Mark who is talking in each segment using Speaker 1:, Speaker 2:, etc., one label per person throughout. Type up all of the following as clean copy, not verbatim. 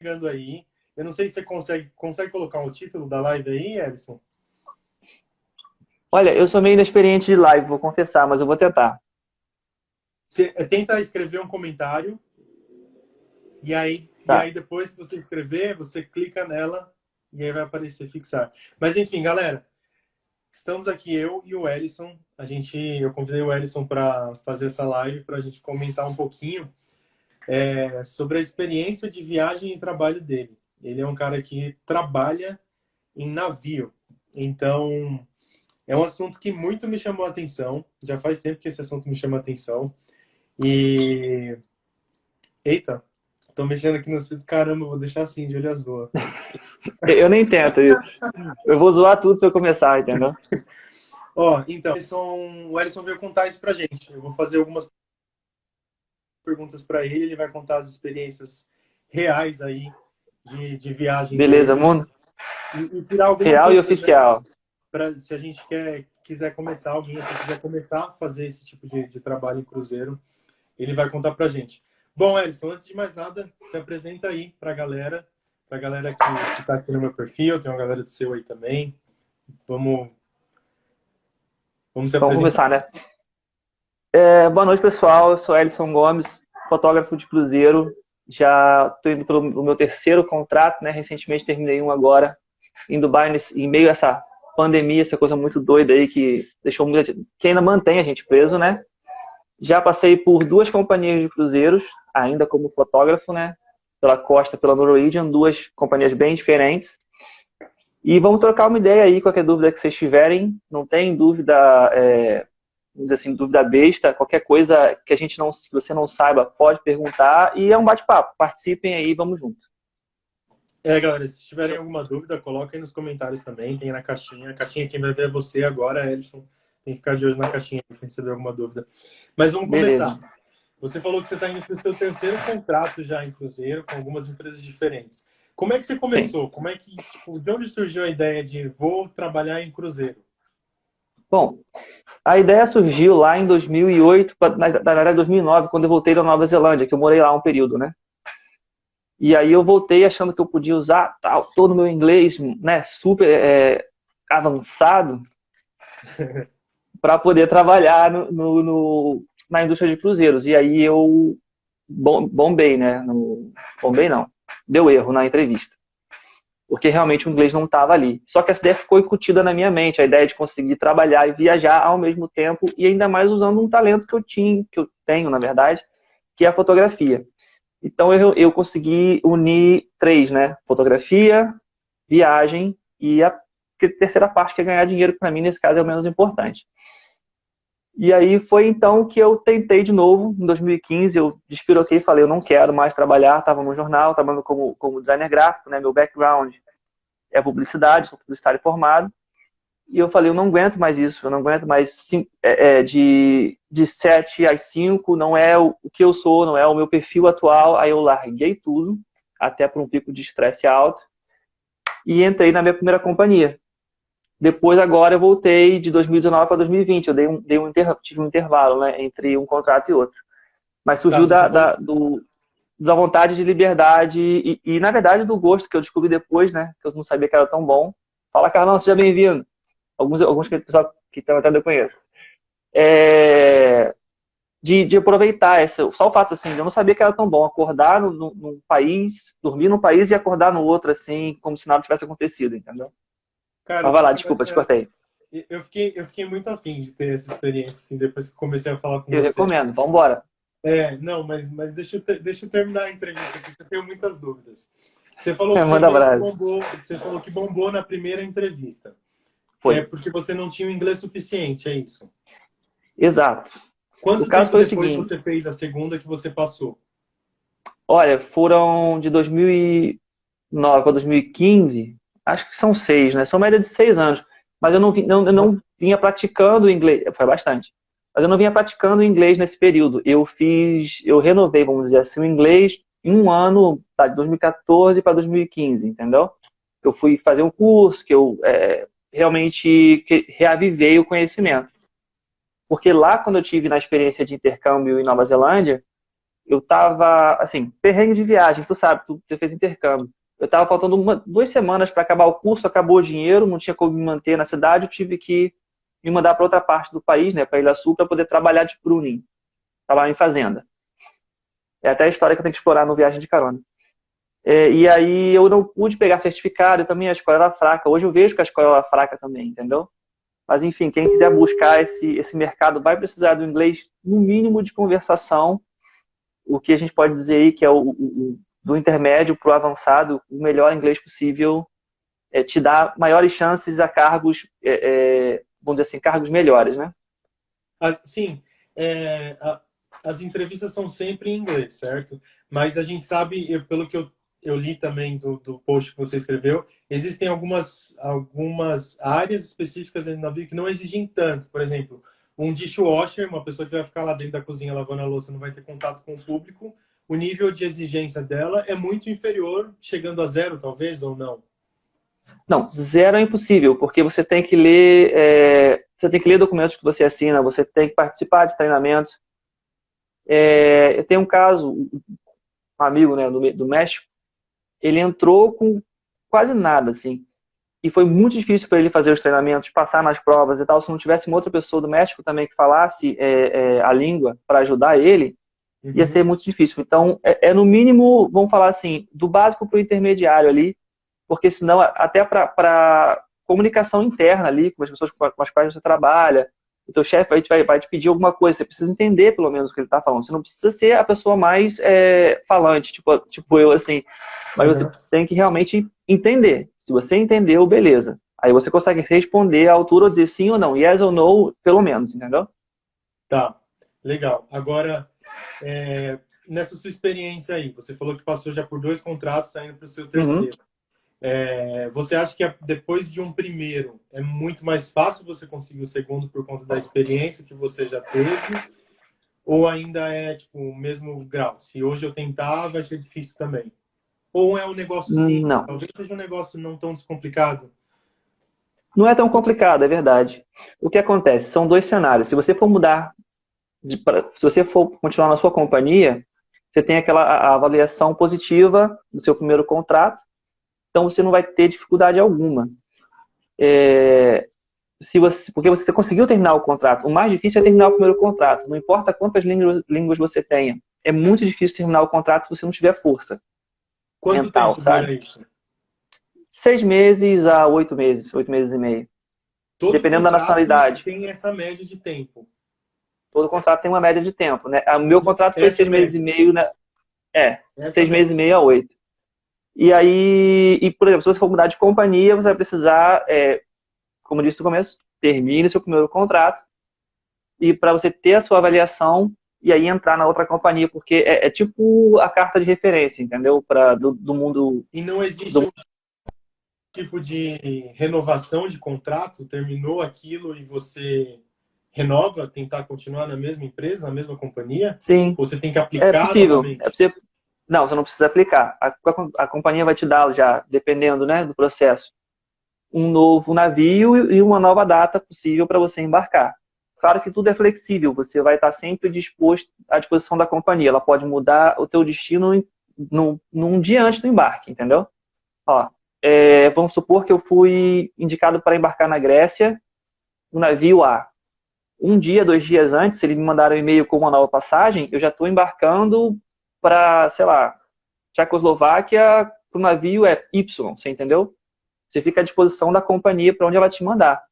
Speaker 1: chegando aí. Eu não sei se você consegue colocar o título da live aí, Edson?
Speaker 2: Olha, eu sou meio inexperiente de live, vou confessar, mas eu vou tentar.
Speaker 1: Você tenta escrever um comentário e aí
Speaker 2: Tá.
Speaker 1: depois que você escrever, você clica nela e aí vai aparecer fixar. Mas enfim, galera, estamos aqui eu e o Ellison. Eu convidei o Ellison para fazer essa live para a gente comentar um pouquinho sobre a experiência de viagem e trabalho dele. Ele é um cara que trabalha em navio. Então, é um assunto que muito me chamou a atenção. Já faz tempo que esse assunto me chama a atenção. E. Eita, tô mexendo aqui nos fios. Caramba, vou deixar assim, de olho azul.
Speaker 2: Eu nem tento. Eu vou zoar tudo se eu começar, entendeu?
Speaker 1: Ó, então, o Ellison veio contar isso pra gente. Eu vou fazer algumas perguntas para ele. Ele vai contar as experiências reais aí de viagem
Speaker 2: Beleza,
Speaker 1: dele
Speaker 2: mundo
Speaker 1: e tirar algumas
Speaker 2: real e
Speaker 1: dúvidas, né?
Speaker 2: oficial.
Speaker 1: Se a gente quiser começar, alguém aqui quiser começar a fazer esse tipo de trabalho em cruzeiro, ele vai contar pra gente. Bom, Ellison, antes de mais nada, se apresenta aí pra galera que tá aqui no meu perfil, tem uma galera do seu aí também. Vamos, vamos se
Speaker 2: Vamos
Speaker 1: apresentar.
Speaker 2: começar, né? Boa noite, pessoal. Eu sou Elison Gomes, fotógrafo de cruzeiro. Já estou indo pelo meu terceiro contrato, né? Recentemente terminei um agora em Dubai, em meio a essa pandemia, essa coisa muito doida aí que deixou que ainda mantém a gente preso, né? Já passei por duas companhias de cruzeiros, ainda como fotógrafo, né? Pela Costa, pela Norwegian, duas companhias bem diferentes. E vamos trocar uma ideia aí, qualquer dúvida que vocês tiverem. Não tem dúvida, vamos dizer assim, dúvida besta. Qualquer coisa que que você não saiba, pode perguntar. E é um bate-papo. Participem aí, vamos junto.
Speaker 1: Galera, se tiverem alguma dúvida, coloquem nos comentários também, tem na caixinha. A caixinha quem vai ver é você agora, Ellison. Tem que ficar de olho na caixinha se receber alguma dúvida. Mas vamos
Speaker 2: Beleza.
Speaker 1: começar. Você falou que você está indo para o seu terceiro contrato já em cruzeiro, com algumas empresas diferentes. Como é que você
Speaker 2: Sim.
Speaker 1: começou? Como é que, tipo, de onde surgiu a ideia de vou trabalhar em cruzeiro?
Speaker 2: Bom, a ideia surgiu lá em 2008, na verdade 2009, quando eu voltei da Nova Zelândia, que eu morei lá um período, né? E aí eu voltei achando que eu podia usar todo o meu inglês, né, super avançado, para poder trabalhar na indústria de cruzeiros. E aí eu bombei, né? Bombei não, deu erro na entrevista. Porque realmente o inglês não estava ali. Só que essa ideia ficou incutida na minha mente, a ideia de conseguir trabalhar e viajar ao mesmo tempo, e ainda mais usando um talento que eu tenho, na verdade, que é a fotografia. Então eu consegui unir três, né? Fotografia, viagem e a terceira parte, que é ganhar dinheiro, que para mim, nesse caso, é o menos importante. E aí foi então que eu tentei de novo, em 2015, eu despiroquei e falei, eu não quero mais trabalhar, estava no jornal, trabalhando como designer gráfico, né? Meu background é publicidade, sou publicitário formado, e eu falei, eu não aguento mais isso, eu não aguento mais de 7 às 5, não é o que eu sou, não é o meu perfil atual. Aí eu larguei tudo, até por um pico de estresse alto, e entrei na minha primeira companhia. Depois, agora, eu voltei de 2019 para 2020, eu tive um intervalo, né, entre um contrato e outro. Mas
Speaker 1: Tá,
Speaker 2: surgiu
Speaker 1: você falou.
Speaker 2: da vontade de liberdade na verdade, do gosto que eu descobri depois, né, que eu não sabia que era tão bom. Fala, Carlão, seja bem-vindo. Alguns que o pessoal que até eu conheço. De aproveitar só o fato, assim, eu não sabia que era tão bom acordar num país, dormir num país e acordar no outro, assim, como se nada tivesse acontecido, entendeu?
Speaker 1: Cara,
Speaker 2: Mas vai lá, desculpa, te cortei.
Speaker 1: eu fiquei muito afim de ter essa experiência, assim, depois que comecei a falar com
Speaker 2: Eu
Speaker 1: você.
Speaker 2: recomendo, vamos embora.
Speaker 1: Não, mas deixa eu terminar a entrevista aqui, que eu tenho muitas dúvidas. Você falou que você
Speaker 2: Manda
Speaker 1: meio que
Speaker 2: abraço.
Speaker 1: bombou, você falou que bombou na primeira entrevista.
Speaker 2: Foi.
Speaker 1: É porque você não tinha o inglês suficiente, é isso?
Speaker 2: Exato. O
Speaker 1: Quanto
Speaker 2: caso
Speaker 1: tempo
Speaker 2: foi o
Speaker 1: depois
Speaker 2: seguinte,
Speaker 1: você fez a segunda que você passou?
Speaker 2: olha, foram de 2009 para 2015, acho que são 6, né? São média de 6 anos. Mas eu não
Speaker 1: Nossa,
Speaker 2: vinha praticando inglês, foi bastante. Mas eu não vinha praticando inglês nesse período. Eu renovei, vamos dizer assim, o inglês em um ano, tá, de 2014 para 2015, entendeu? Eu fui fazer um curso que eu realmente reavivei o conhecimento. Porque lá, quando eu tive na experiência de intercâmbio em Nova Zelândia, eu tava, assim, perrengue de viagem, tu sabe, você fez intercâmbio. Eu tava faltando 2 semanas para acabar o curso, acabou o dinheiro, não tinha como me manter na cidade, eu tive que me mandar para outra parte do país, né, para Ilha Sul, para poder trabalhar de pruning, trabalhar em fazenda. É até a história que eu tenho que explorar no Viagem de Carona. E aí eu não pude pegar certificado, e também a escola era fraca. Hoje eu vejo que a escola era fraca também, entendeu? Mas enfim, quem quiser buscar esse mercado vai precisar do inglês, no mínimo de conversação, o que a gente pode dizer aí que é do intermédio para o avançado, o melhor inglês possível, te dá maiores chances a cargos, vamos dizer assim, cargos melhores, né?
Speaker 1: Sim, as entrevistas são sempre em inglês, certo? Mas a gente sabe, pelo que eu li também do post que você escreveu, existem algumas áreas específicas dentro do navio que não exigem tanto. Por exemplo, um dishwasher, uma pessoa que vai ficar lá dentro da cozinha lavando a louça, não vai ter contato com o público. O nível de exigência dela é muito inferior, chegando a zero, talvez, ou não?
Speaker 2: Não, zero é impossível, porque você tem que ler documentos que você assina, você tem que participar de treinamentos. Eu tenho um caso, um amigo, né, do México, ele entrou com quase nada, assim, e foi muito difícil para ele fazer os treinamentos, passar nas provas e tal. Se não tivesse uma outra pessoa do México também que falasse a língua para ajudar ele, ia
Speaker 1: Uhum.
Speaker 2: ser muito difícil. Então, no mínimo, vamos falar assim, do básico para o intermediário ali, porque senão, até para comunicação interna ali, com as pessoas com as quais você trabalha, o teu chefe vai te pedir alguma coisa, você precisa entender pelo menos o que ele está falando. Você não precisa ser a pessoa mais falante, tipo eu, assim, mas você
Speaker 1: Uhum.
Speaker 2: tem que realmente entender. Se você entendeu, beleza. Aí você consegue responder à altura ou dizer sim ou não, yes ou no, pelo menos, entendeu?
Speaker 1: Tá, legal. Agora, nessa sua experiência aí, você falou que passou já por 2 contratos, está indo para o seu
Speaker 2: Uhum.
Speaker 1: terceiro. Você acha que depois de um primeiro é muito mais fácil você conseguir o segundo por conta da experiência que você já teve? Ou ainda é tipo o mesmo grau? Se hoje eu tentar, vai ser difícil também. Ou é um negócio simples?
Speaker 2: Não.
Speaker 1: Talvez seja um negócio não tão descomplicado.
Speaker 2: Não é tão complicado, é verdade. O que acontece? São dois cenários. Se você for mudar, se você for continuar na sua companhia, você tem aquela a avaliação positiva do seu primeiro contrato, então você não vai ter dificuldade alguma. Porque você conseguiu terminar o contrato. O mais difícil é terminar o primeiro contrato. Não importa quantas línguas você tenha. É muito difícil terminar o contrato se você não tiver força
Speaker 1: Quanto
Speaker 2: mental,
Speaker 1: tempo
Speaker 2: sabe?
Speaker 1: dura isso?
Speaker 2: 6 meses a 8 meses, 8 meses e meio.
Speaker 1: Todo
Speaker 2: Dependendo da
Speaker 1: contrato
Speaker 2: nacionalidade.
Speaker 1: tem essa média de tempo.
Speaker 2: Todo contrato tem uma média de tempo, né? O meu contrato foi
Speaker 1: Essa é a
Speaker 2: 6 meses e meio, né?
Speaker 1: Essa é a
Speaker 2: Seis meses
Speaker 1: média.
Speaker 2: e meio a 8. E aí, por exemplo, se você for mudar de companhia, você vai precisar, como eu disse no começo, termine seu primeiro contrato e para você ter a sua avaliação e aí entrar na outra companhia, porque é tipo a carta de referência, entendeu? Do mundo.
Speaker 1: E não existe um tipo de renovação de contrato? Terminou aquilo e você renova, tentar continuar na mesma empresa, na mesma companhia?
Speaker 2: Sim,
Speaker 1: Ou você tem que
Speaker 2: é
Speaker 1: aplicar
Speaker 2: possível.
Speaker 1: novamente?
Speaker 2: Não, você não precisa aplicar. A companhia vai te dar já, dependendo, né, do processo, um novo navio e uma nova data possível para você embarcar. Claro que tudo é flexível, você vai estar sempre disposto à disposição da companhia. Ela pode mudar o teu destino num dia antes do embarque, entendeu? Ó, vamos supor que eu fui indicado para embarcar na Grécia, no navio A. Um dia, 2 dias antes, se eles me mandaram um e-mail com uma nova passagem, eu já estou embarcando para, sei lá, Tchecoslováquia, para o navio Y, você entendeu? Você fica à disposição da companhia para onde ela te mandar.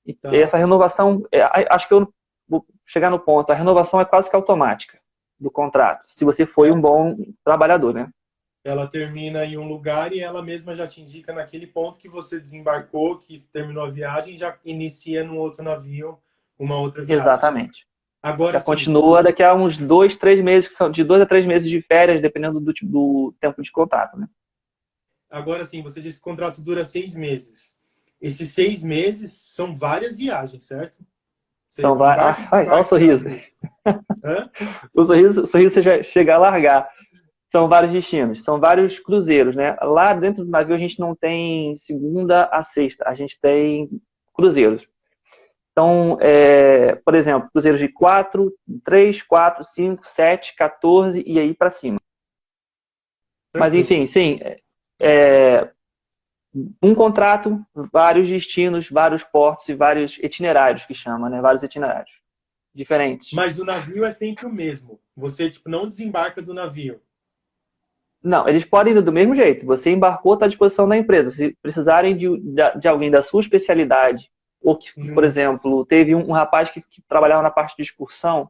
Speaker 2: E
Speaker 1: Tá.
Speaker 2: essa renovação, acho que eu vou chegar no ponto, a renovação é quase que automática do contrato, se você foi um bom trabalhador, né?
Speaker 1: Ela termina em um lugar e ela mesma já te indica naquele ponto que você desembarcou, que terminou a viagem, já inicia num outro navio uma outra viagem.
Speaker 2: Exatamente.
Speaker 1: Agora
Speaker 2: Já
Speaker 1: sim,
Speaker 2: continua daqui a uns 2, 3 meses, que são de 2 a 3 meses de férias, dependendo do tempo de contrato, né?
Speaker 1: você disse que o contrato dura 6 meses. Esses 6 meses são várias viagens, certo? Você
Speaker 2: São
Speaker 1: embarca e
Speaker 2: Ai, olha o
Speaker 1: desembarca em
Speaker 2: sorriso.
Speaker 1: navio. Hã?
Speaker 2: O sorriso você já chega a largar. São vários destinos, são vários cruzeiros, né? Lá dentro do navio a gente não tem segunda a sexta, a gente tem cruzeiros. Então, por exemplo, cruzeiros de 4, 3, 4, 5, 7, 14 e aí para cima. Mas,
Speaker 1: Tranquilo.
Speaker 2: enfim, sim, é, um contrato, vários destinos, vários portos e vários itinerários, que chama, né? Vários itinerários diferentes.
Speaker 1: Mas o navio é sempre o mesmo. Você, tipo, não desembarca do navio.
Speaker 2: Não, eles podem ir do mesmo jeito. Você embarcou, está à disposição da empresa. Se precisarem de alguém da sua especialidade, ou que, por
Speaker 1: Hum.
Speaker 2: exemplo, teve um rapaz que trabalhava na parte de excursão,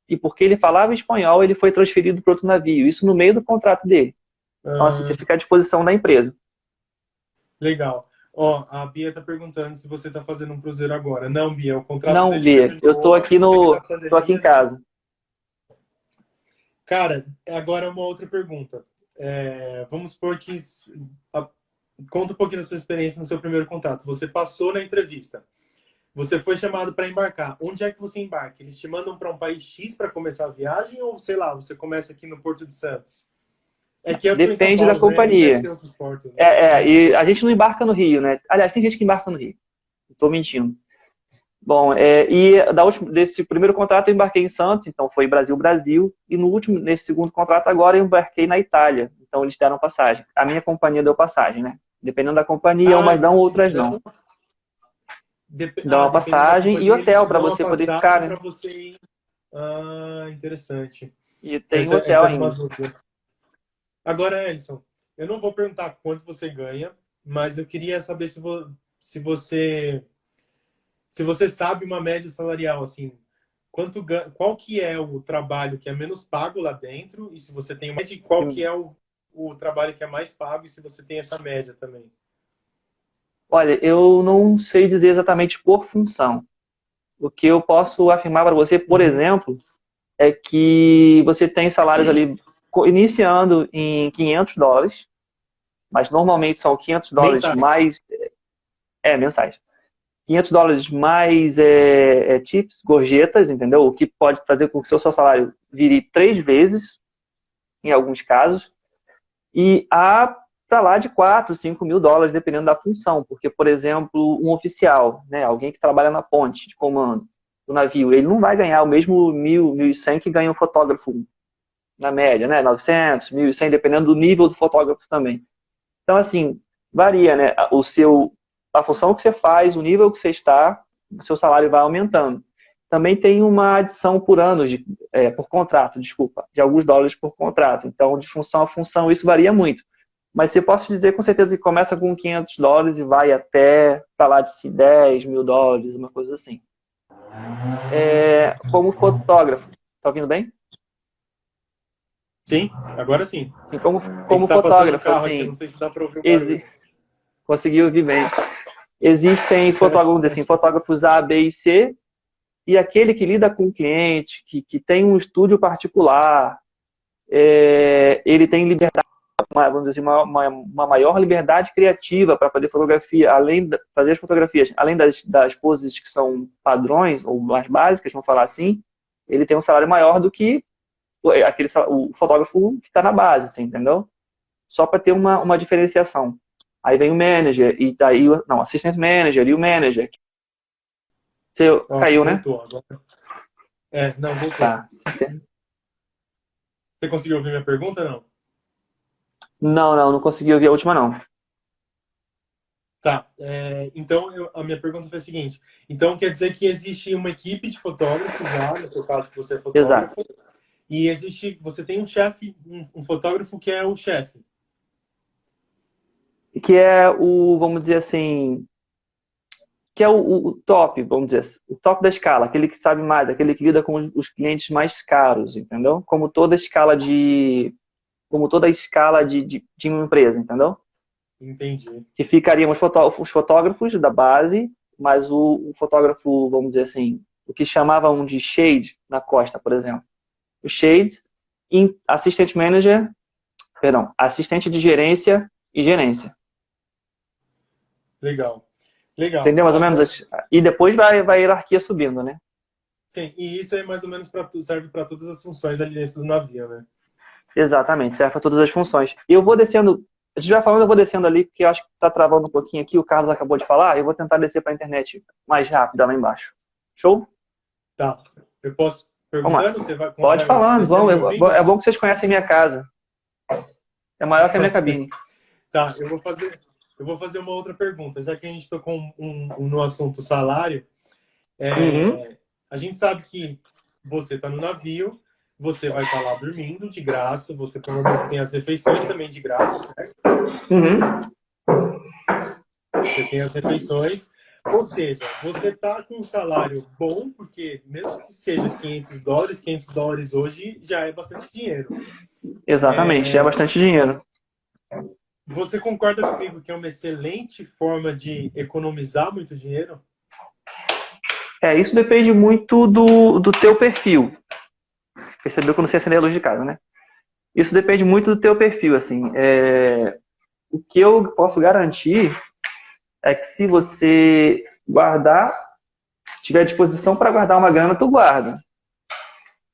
Speaker 2: e porque ele falava espanhol, ele foi transferido para outro navio. Isso no meio do contrato dele. Então, assim, você
Speaker 1: Ah,
Speaker 2: fica à disposição da empresa.
Speaker 1: legal. Ó, a Bia tá perguntando se você tá fazendo um cruzeiro agora. Não, Bia, o contrato
Speaker 2: Não,
Speaker 1: dele
Speaker 2: Bia,
Speaker 1: terminou no meio da
Speaker 2: tô aqui em
Speaker 1: pandemia.
Speaker 2: casa.
Speaker 1: Cara, agora uma outra pergunta. Vamos supor que a- conta um pouquinho da sua experiência no seu primeiro contato. Você passou na entrevista. Você foi chamado para embarcar. Onde é que você embarca? Eles te mandam para um país X para começar a viagem ou, sei lá, você começa aqui no Porto de Santos? É que eu tô em São
Speaker 2: Depende da
Speaker 1: Paulo, né? Aí deve
Speaker 2: companhia.
Speaker 1: ter outros portos, né?
Speaker 2: A gente não embarca no Rio, né? Aliás, tem gente que embarca no Rio. Estou mentindo. Bom, desse primeiro contrato eu embarquei em Santos, então foi Brasil-Brasil, e nesse segundo contrato agora eu embarquei na Itália, então eles deram passagem. A minha companhia deu passagem, né? Dependendo da companhia,
Speaker 1: Ah,
Speaker 2: umas dão,
Speaker 1: eles te
Speaker 2: outras não.
Speaker 1: dão.
Speaker 2: Dão uma
Speaker 1: Dependendo da
Speaker 2: passagem e
Speaker 1: companhia, eles
Speaker 2: hotel
Speaker 1: te
Speaker 2: para
Speaker 1: dão uma
Speaker 2: você poder ficar,
Speaker 1: passagem para
Speaker 2: né?
Speaker 1: você ir. Ah, interessante.
Speaker 2: E tem
Speaker 1: Essa
Speaker 2: hotel
Speaker 1: era uma
Speaker 2: ainda.
Speaker 1: dúvida. Agora, Edson, eu não vou perguntar quanto você ganha, mas eu queria saber se você se você sabe uma média salarial, assim, qual que é o trabalho que é menos pago lá dentro, e se você tem uma média, qual que é o trabalho que é mais pago, e se você tem essa média também.
Speaker 2: Olha, eu não sei dizer exatamente por função. O que eu posso afirmar para você, por
Speaker 1: Uhum.
Speaker 2: exemplo, é que você tem salários ali iniciando em US$ 500, mas normalmente são US$ 500
Speaker 1: Mensais.
Speaker 2: mais mensais. US$ 500 mais tips, gorjetas, entendeu? O que pode fazer com que o seu salário vire 3 vezes, em alguns casos, e há para lá de US$ 4, 5 mil, dependendo da função, porque, por exemplo, um oficial, né, alguém que trabalha na ponte de comando do navio, ele não vai ganhar o mesmo 1.100 que ganha um fotógrafo na média, né, 900, 1.100, dependendo do nível do fotógrafo também. Então, assim, varia, né? A função que você faz, o nível que você está, o seu salário vai aumentando. Também tem uma adição por ano, por contrato, desculpa, de alguns dólares por contrato. Então, de função a função, isso varia muito. Mas você posso dizer com certeza que começa com US$ 500 e vai até para lá de US$ 10 mil, uma coisa assim. Como fotógrafo, tá ouvindo bem?
Speaker 1: Sim, agora sim.
Speaker 2: Sim,
Speaker 1: É que
Speaker 2: como
Speaker 1: tá passando um
Speaker 2: fotógrafo,
Speaker 1: carro aqui, eu
Speaker 2: assim,
Speaker 1: não sei se dá para ouvir o barulho.
Speaker 2: exi consegui ouvir bem. Existem fotógrafos, vamos dizer assim, fotógrafos A, B e C, e aquele que lida com o cliente, que tem um estúdio particular, ele tem liberdade, vamos dizer assim, uma maior liberdade criativa para fazer fotografia, fazer as fotografias, além das poses que são padrões, ou mais básicas, vamos falar assim, ele tem um salário maior do que o fotógrafo que está na base, assim, entendeu? Só para ter uma diferenciação. Aí vem o manager, e daí, não, assistant manager e o manager. Você
Speaker 1: Ó,
Speaker 2: caiu, né?
Speaker 1: voltou agora. Não, voltou.
Speaker 2: Tá.
Speaker 1: Você conseguiu ouvir minha pergunta, não?
Speaker 2: Não consegui ouvir a última, não.
Speaker 1: Tá. Então, a minha pergunta foi a seguinte. Então, quer dizer que existe uma equipe de fotógrafos lá, no seu caso que você é
Speaker 2: Exato.
Speaker 1: fotógrafo, e você tem um chefe, um fotógrafo que é o chefe.
Speaker 2: Que é vamos dizer assim, que é o top, vamos dizer assim, o top da escala, aquele que sabe mais, aquele que lida com os clientes mais caros, entendeu? Como toda escala de uma empresa, entendeu?
Speaker 1: Entendi.
Speaker 2: Que ficariam os fotógrafos da base, mas o fotógrafo, vamos dizer assim, o que chamavam de shade na costa, por exemplo. O shade, assistant manager, perdão, assistente de gerência e gerência.
Speaker 1: Legal. Legal.
Speaker 2: Entendeu mais ou menos?
Speaker 1: Agora,
Speaker 2: E depois vai a hierarquia subindo, né?
Speaker 1: sim, e isso é mais ou menos serve para todas as funções ali dentro do navio, né?
Speaker 2: Exatamente, serve para todas as funções. Eu vou descendo, A gente vai falando, eu vou descendo ali, porque eu acho que tá travando um pouquinho aqui, o Carlos acabou de falar, eu vou tentar descer para a internet mais rápida lá embaixo. Show?
Speaker 1: Tá. Eu posso
Speaker 2: Vamos lá.
Speaker 1: perguntando? Você vai,
Speaker 2: Pode
Speaker 1: vai
Speaker 2: falando,
Speaker 1: descendo
Speaker 2: vamos.
Speaker 1: me ouvindo?
Speaker 2: É bom que vocês conhecem minha casa. É maior que a minha cabine.
Speaker 1: Tá, eu vou fazer uma outra pergunta, já que a gente tocou no assunto salário.
Speaker 2: Uhum,
Speaker 1: A gente sabe que você está no navio, você vai estar lá dormindo de graça, você provavelmente tem as refeições também de graça, certo?
Speaker 2: uhum.
Speaker 1: Você tem as refeições, ou seja, você está com um salário bom, porque mesmo que seja US$ 500 hoje já é bastante dinheiro.
Speaker 2: Exatamente, já é bastante dinheiro.
Speaker 1: Você concorda comigo que é uma excelente forma de economizar muito dinheiro?
Speaker 2: Isso depende muito do teu perfil. Percebeu que eu não sei acender a luz de casa, né? Isso depende muito do teu perfil, assim. O que eu posso garantir é que se você guardar, tiver disposição para guardar uma grana, tu guarda.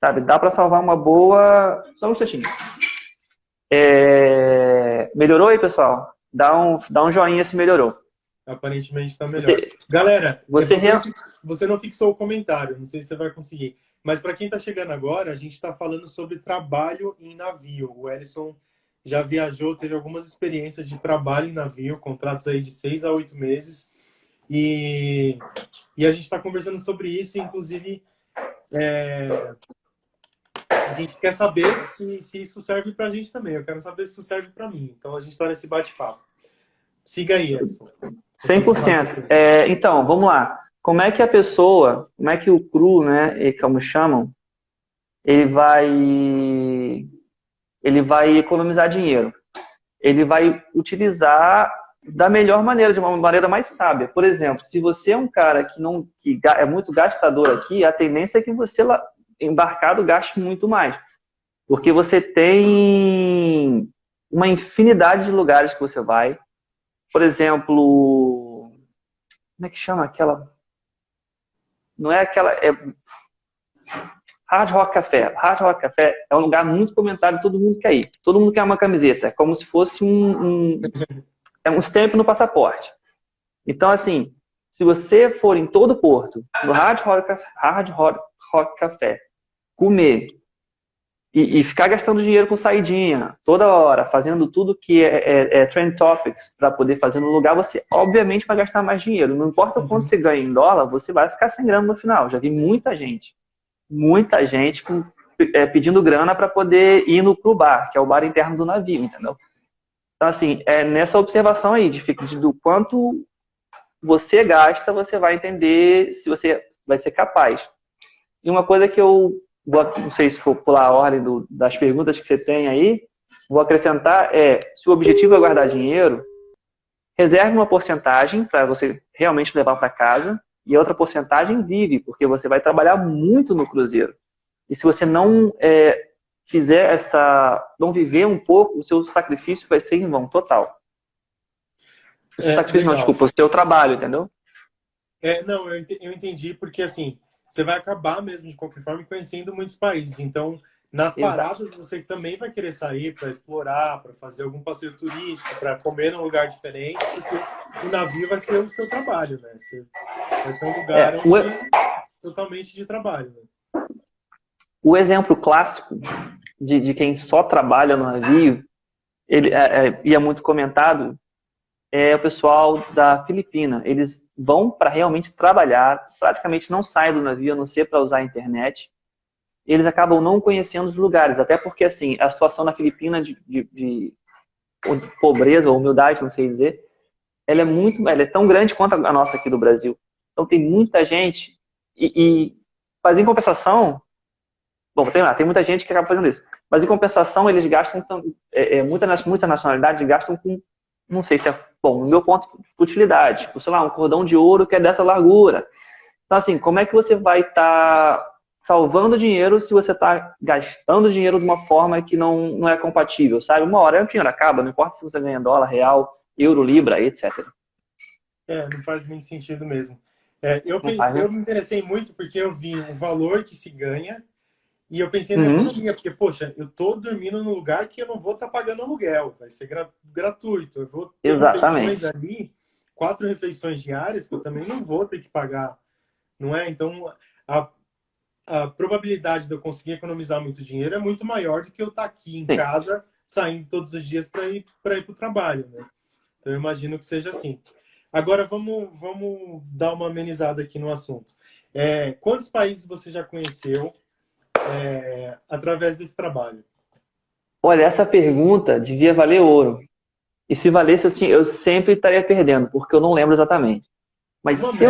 Speaker 2: Sabe? Dá para salvar uma boa... Só um instantinho. Melhorou aí, pessoal? Dá um joinha se melhorou.
Speaker 1: Aparentemente está melhor.
Speaker 2: Você,
Speaker 1: Galera,
Speaker 2: você
Speaker 1: você não fixou o comentário, não sei se você vai conseguir. Mas para quem está chegando agora, a gente está falando sobre trabalho em navio. O Ellison já viajou, teve algumas experiências de trabalho em navio, contratos aí de 6 a 8 meses. E a gente está conversando sobre isso, inclusive a gente quer saber se isso serve para a gente também. Eu quero saber se isso serve para mim. Então a gente está nesse bate-papo. Siga aí, Ellison.
Speaker 2: 100%. Então, vamos lá. Como é que a pessoa, como é que o cru, né, e como chamam, ele vai economizar dinheiro? Ele vai utilizar da melhor maneira, de uma maneira mais sábia. Por exemplo, se você é um cara que é muito gastador aqui, a tendência é que você lá embarcado gaste muito mais. Porque você tem uma infinidade de lugares que você vai. Por exemplo, como é que chama aquela? Não é aquela. Hard Rock Café. Hard Rock Café é um lugar muito comentado, todo mundo quer ir. Todo mundo quer uma camiseta. É como se fosse um stamp no passaporte. Então, assim, se você for em todo Porto, no Hard Rock Café, comer e ficar gastando dinheiro com saidinha toda hora, fazendo tudo que é Trend Topics para poder fazer no lugar, você obviamente vai gastar mais dinheiro. Não importa quanto você ganha em dólar, você vai ficar sem grana no final. Já vi muita gente pedindo grana para poder ir pro bar, que é o bar interno do navio, entendeu? Então, assim, nessa observação aí, do quanto você gasta, você vai entender se você vai ser capaz. E uma coisa que não sei se for pular a ordem das perguntas que você tem aí, vou acrescentar se o objetivo é guardar dinheiro, reserve uma porcentagem para você realmente levar para casa e a outra porcentagem vive, porque você vai trabalhar muito no cruzeiro. E se você não não viver um pouco, o seu sacrifício vai ser em vão, total. O seu sacrifício não,
Speaker 1: Legal.
Speaker 2: desculpa, o seu trabalho, entendeu?
Speaker 1: Não, eu entendi, porque assim, você vai acabar mesmo, de qualquer forma, conhecendo muitos países. Então, nas paradas,
Speaker 2: Exato.
Speaker 1: você também vai querer sair para explorar, para fazer algum passeio turístico, para comer num lugar diferente, porque o navio vai ser o seu trabalho, né? Vai ser um lugar totalmente de trabalho. Né?
Speaker 2: O exemplo clássico de quem só trabalha no navio, ele é muito comentado, é o pessoal da Filipina. Eles vão para realmente trabalhar, praticamente não saem do navio, a não ser para usar a internet. Eles acabam não conhecendo os lugares, até porque assim, a situação na Filipina de pobreza ou humildade, não sei dizer, ela é tão grande quanto a nossa aqui do Brasil. Então tem muita gente mas em compensação, bom, tem muita gente que acaba fazendo isso, mas em compensação eles gastam, muita nacionalidade gastam com, não sei se é bom, no meu ponto de utilidade, tipo, sei lá, um cordão de ouro que é dessa largura. Então assim, como é que você vai estar salvando dinheiro se você está gastando dinheiro de uma forma que não é compatível, sabe? Uma hora o dinheiro acaba, não importa se você ganha dólar, real, euro, libra, etc.
Speaker 1: Não faz muito sentido mesmo. Eu
Speaker 2: Não faz, né?
Speaker 1: me interessei muito porque eu vi o valor que se ganha E eu pensei na
Speaker 2: Uhum.
Speaker 1: economia, porque, poxa, eu tô dormindo num lugar que eu não vou estar pagando aluguel, vai ser gratuito. Eu vou ter refeições
Speaker 2: Exatamente.
Speaker 1: ali, 4 refeições diárias, que eu também não vou ter que pagar, não é? Então, a, a probabilidade de eu conseguir economizar muito dinheiro é muito maior do que eu estar aqui em
Speaker 2: Sim.
Speaker 1: casa, saindo todos os dias para ir para o trabalho, né? Então, eu imagino que seja assim. Agora, vamos dar uma amenizada aqui no assunto. Quantos países você já conheceu através desse trabalho?
Speaker 2: Olha, essa pergunta devia valer ouro. E se valesse, eu sempre estaria perdendo, porque eu não lembro exatamente. Mas
Speaker 1: Uma média, poxa.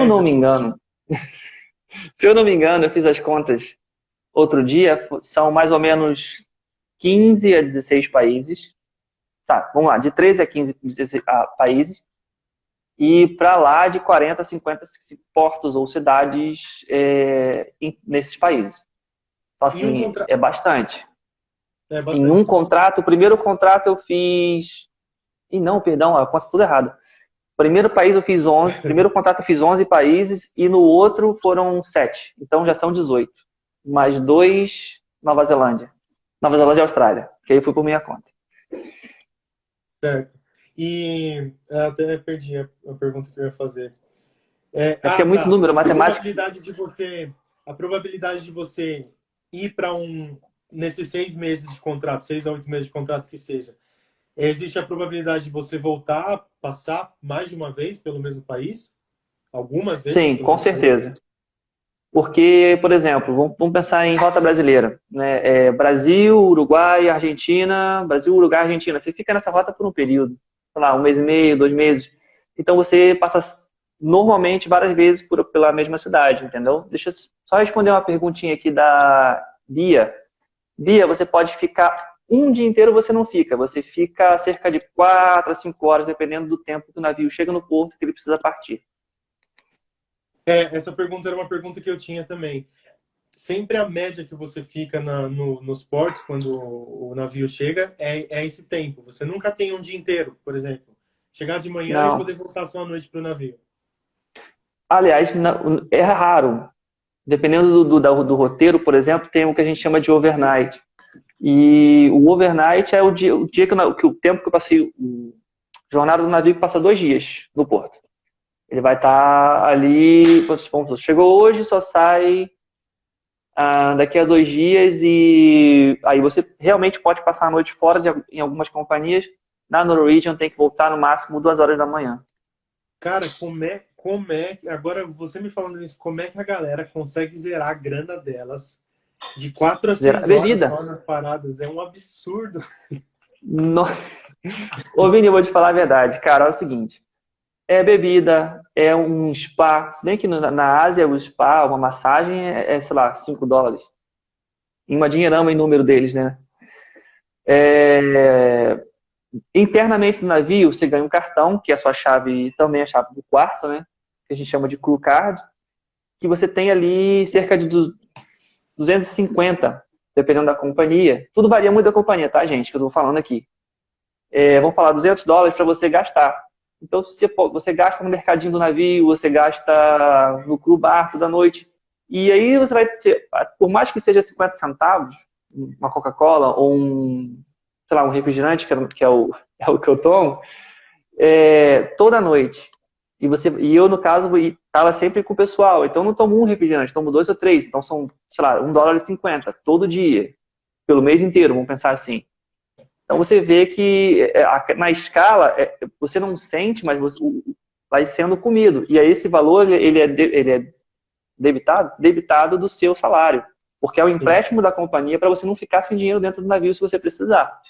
Speaker 2: se eu não me engano, eu fiz as contas outro dia, são mais ou menos 15 a 16 países. Tá, vamos lá, de 13 a 15 países. E para lá de 40 a 50 portos ou cidades nesses países. Então,
Speaker 1: Em um
Speaker 2: assim,
Speaker 1: contrato.
Speaker 2: é bastante.
Speaker 1: É
Speaker 2: Em um
Speaker 1: bastante.
Speaker 2: contrato, o primeiro contrato eu fiz. E não, perdão, a conta tudo errada. Primeiro país eu fiz 11, primeiro contrato eu fiz 11 países e no outro foram 7. Então já são 18. Mais dois, Nova Zelândia. Nova Zelândia e Austrália, que aí eu fui por minha conta.
Speaker 1: Certo. E até perdi a pergunta que eu ia fazer.
Speaker 2: É porque é muito
Speaker 1: Tá.
Speaker 2: número,
Speaker 1: A
Speaker 2: matemática.
Speaker 1: probabilidade de você, a probabilidade de você ir para nesses 6 meses de contrato, 6 a 8 meses de contrato que seja, existe a probabilidade de você voltar, passar mais de uma vez pelo mesmo país? Algumas vezes
Speaker 2: Sim,
Speaker 1: pelo
Speaker 2: com
Speaker 1: mesmo país?
Speaker 2: certeza. Porque, por exemplo, vamos pensar em rota brasileira, né? Brasil, Uruguai, Argentina, Brasil, Uruguai, Argentina. Você fica nessa rota por um período, sei lá, um mês e meio, 2 meses. Então você passa normalmente várias vezes pela mesma cidade, entendeu? Deixa eu só responder uma perguntinha aqui da Bia. Bia, você pode ficar um dia inteiro, você não fica. Você fica cerca de 4 a 5 horas, dependendo do tempo que o navio chega no porto que ele precisa partir.
Speaker 1: Essa pergunta era uma pergunta que eu tinha também. Sempre a média que você fica nos portos, quando o navio chega, é esse tempo. Você nunca tem um dia inteiro, por exemplo. Chegar de manhã e
Speaker 2: Não.
Speaker 1: poder voltar só à noite para o navio.
Speaker 2: Aliás, é raro. Dependendo do roteiro, por exemplo, tem o que a gente chama de overnight. E o overnight é o dia que o tempo que eu passei, jornada do navio que passa 2 dias no porto. Ele vai estar ali, vamos, chegou hoje, só sai daqui a 2 dias e aí você realmente pode passar a noite fora em algumas companhias. Na Norwegian tem que voltar no máximo 2 horas da manhã.
Speaker 1: Cara, agora você me falando isso, como é que a galera consegue zerar a grana delas de 4 a 6 horas
Speaker 2: Bebida.
Speaker 1: só nas paradas? É um absurdo.
Speaker 2: No... Ô, Vini, eu vou te falar a verdade. Cara, é o seguinte. É bebida, é um spa. Se bem que na Ásia, o spa, uma massagem sei lá, $5. Em uma dinheirama em número deles, né? É, internamente no navio, você ganha um cartão, que é a sua chave, também a chave do quarto, né? Que a gente chama de crew card, que você tem ali cerca de 250, dependendo da companhia. Tudo varia muito da companhia, tá, gente? Que eu tô falando aqui. Vamos falar $200 para você gastar. Então, se você gasta no mercadinho do navio, você gasta no clube bar toda noite. E aí você vai ter, por mais que seja 50 centavos, uma Coca-Cola ou sei lá, um refrigerante, que é o que eu tomo, toda noite. E eu, no caso, estava sempre com o pessoal. Então, eu não tomo um refrigerante, tomo 2 ou 3. Então, são, sei lá, $1,50 todo dia, pelo mês inteiro, vamos pensar assim. Então você vê que na escala você não sente, mas vai sendo comido. E aí esse valor ele é debitado do seu salário, porque é o
Speaker 1: Sim.
Speaker 2: empréstimo da companhia para você não ficar sem dinheiro dentro do navio se você precisar.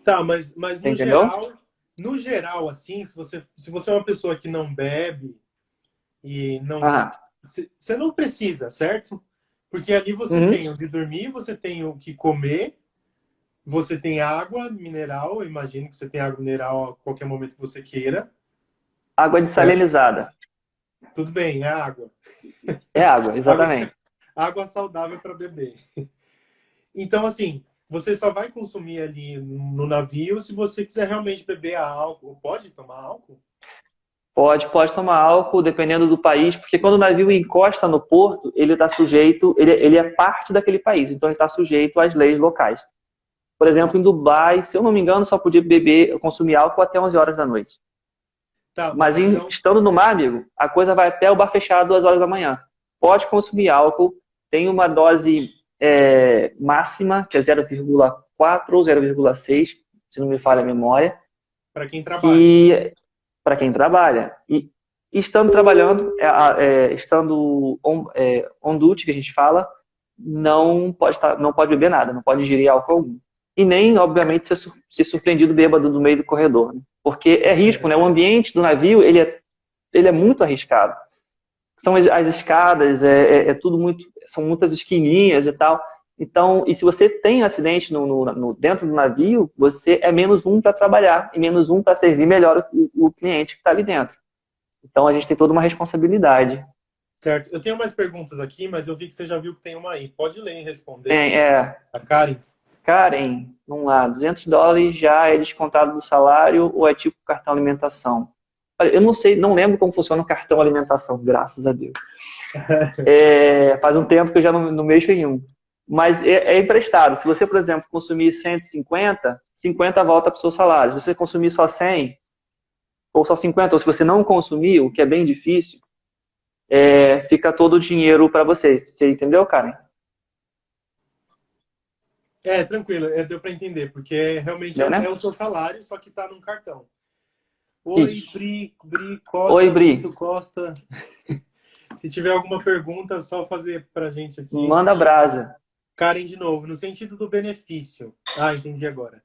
Speaker 1: Tá, mas
Speaker 2: Você entendeu?
Speaker 1: no geral, assim, se você é uma pessoa que não bebe e não.
Speaker 2: Ah,
Speaker 1: Você não precisa, certo? Porque ali você
Speaker 2: uhum.
Speaker 1: tem onde dormir, você tem o que comer. Você tem água mineral, eu imagino que você tem água mineral a qualquer momento que você queira,
Speaker 2: Água
Speaker 1: certo?
Speaker 2: desalinizada.
Speaker 1: Tudo bem, é água.
Speaker 2: É água,
Speaker 1: Água,
Speaker 2: exatamente.
Speaker 1: água saudável para beber. Então, assim, você só vai consumir ali no navio se você quiser realmente beber álcool. Pode tomar álcool?
Speaker 2: Pode tomar álcool, dependendo do país, porque quando o navio encosta no porto, ele está sujeito, ele é parte daquele país, então ele está sujeito às leis locais. Por
Speaker 1: Tá,
Speaker 2: exemplo, em Dubai, se eu não me engano, só podia beber, consumir álcool até 11 horas da noite.
Speaker 1: tá, mas
Speaker 2: Mas
Speaker 1: então,
Speaker 2: estando no mar, amigo, a coisa vai até o bar fechado 2 horas da manhã. Pode consumir álcool, tem uma dose máxima, que é 0,4 ou 0,6, se não me falha a memória,
Speaker 1: para quem trabalha.
Speaker 2: que para quem trabalha. E estando trabalhando, estando on duty, que a gente fala, não pode beber nada, não pode ingerir álcool algum. E nem, obviamente, ser surpreendido bêbado no meio do corredor. Né? Porque é risco, né? O ambiente do navio, ele é muito arriscado. São as escadas, tudo muito, são muitas esquininhas e tal. Então, e se você tem acidente dentro do navio, você é menos um para trabalhar e menos um para servir melhor o cliente que está ali dentro. Então, a gente tem toda uma responsabilidade.
Speaker 1: Certo. Eu tenho mais perguntas aqui, mas eu vi que você já viu que tem uma aí. Pode ler e responder.
Speaker 2: Tem,
Speaker 1: A Karen.
Speaker 2: Karen, vamos lá, US$ 200 já é descontado do salário ou é tipo cartão alimentação? Olha, eu não sei, não lembro como funciona o cartão alimentação, graças a Deus. Faz um tempo que eu já não mexo em um. Mas é emprestado. Se você, por exemplo, consumir 150, 50 volta para o seu salário. Se você consumir só 100, ou só 50, ou se você não consumir, o que é bem difícil, fica todo o dinheiro para você. Você entendeu, Karen?
Speaker 1: Tranquilo, deu para entender, porque realmente
Speaker 2: Entendeu,
Speaker 1: é
Speaker 2: né?
Speaker 1: o seu salário, só que está num cartão. Oi,
Speaker 2: Isso.
Speaker 1: Bri
Speaker 2: Oi,
Speaker 1: Costa, Brito
Speaker 2: Bri.
Speaker 1: Costa. Se tiver alguma pergunta, só fazer para a gente aqui.
Speaker 2: Manda brasa.
Speaker 1: Karen, de novo, no sentido do benefício. Ah, entendi agora.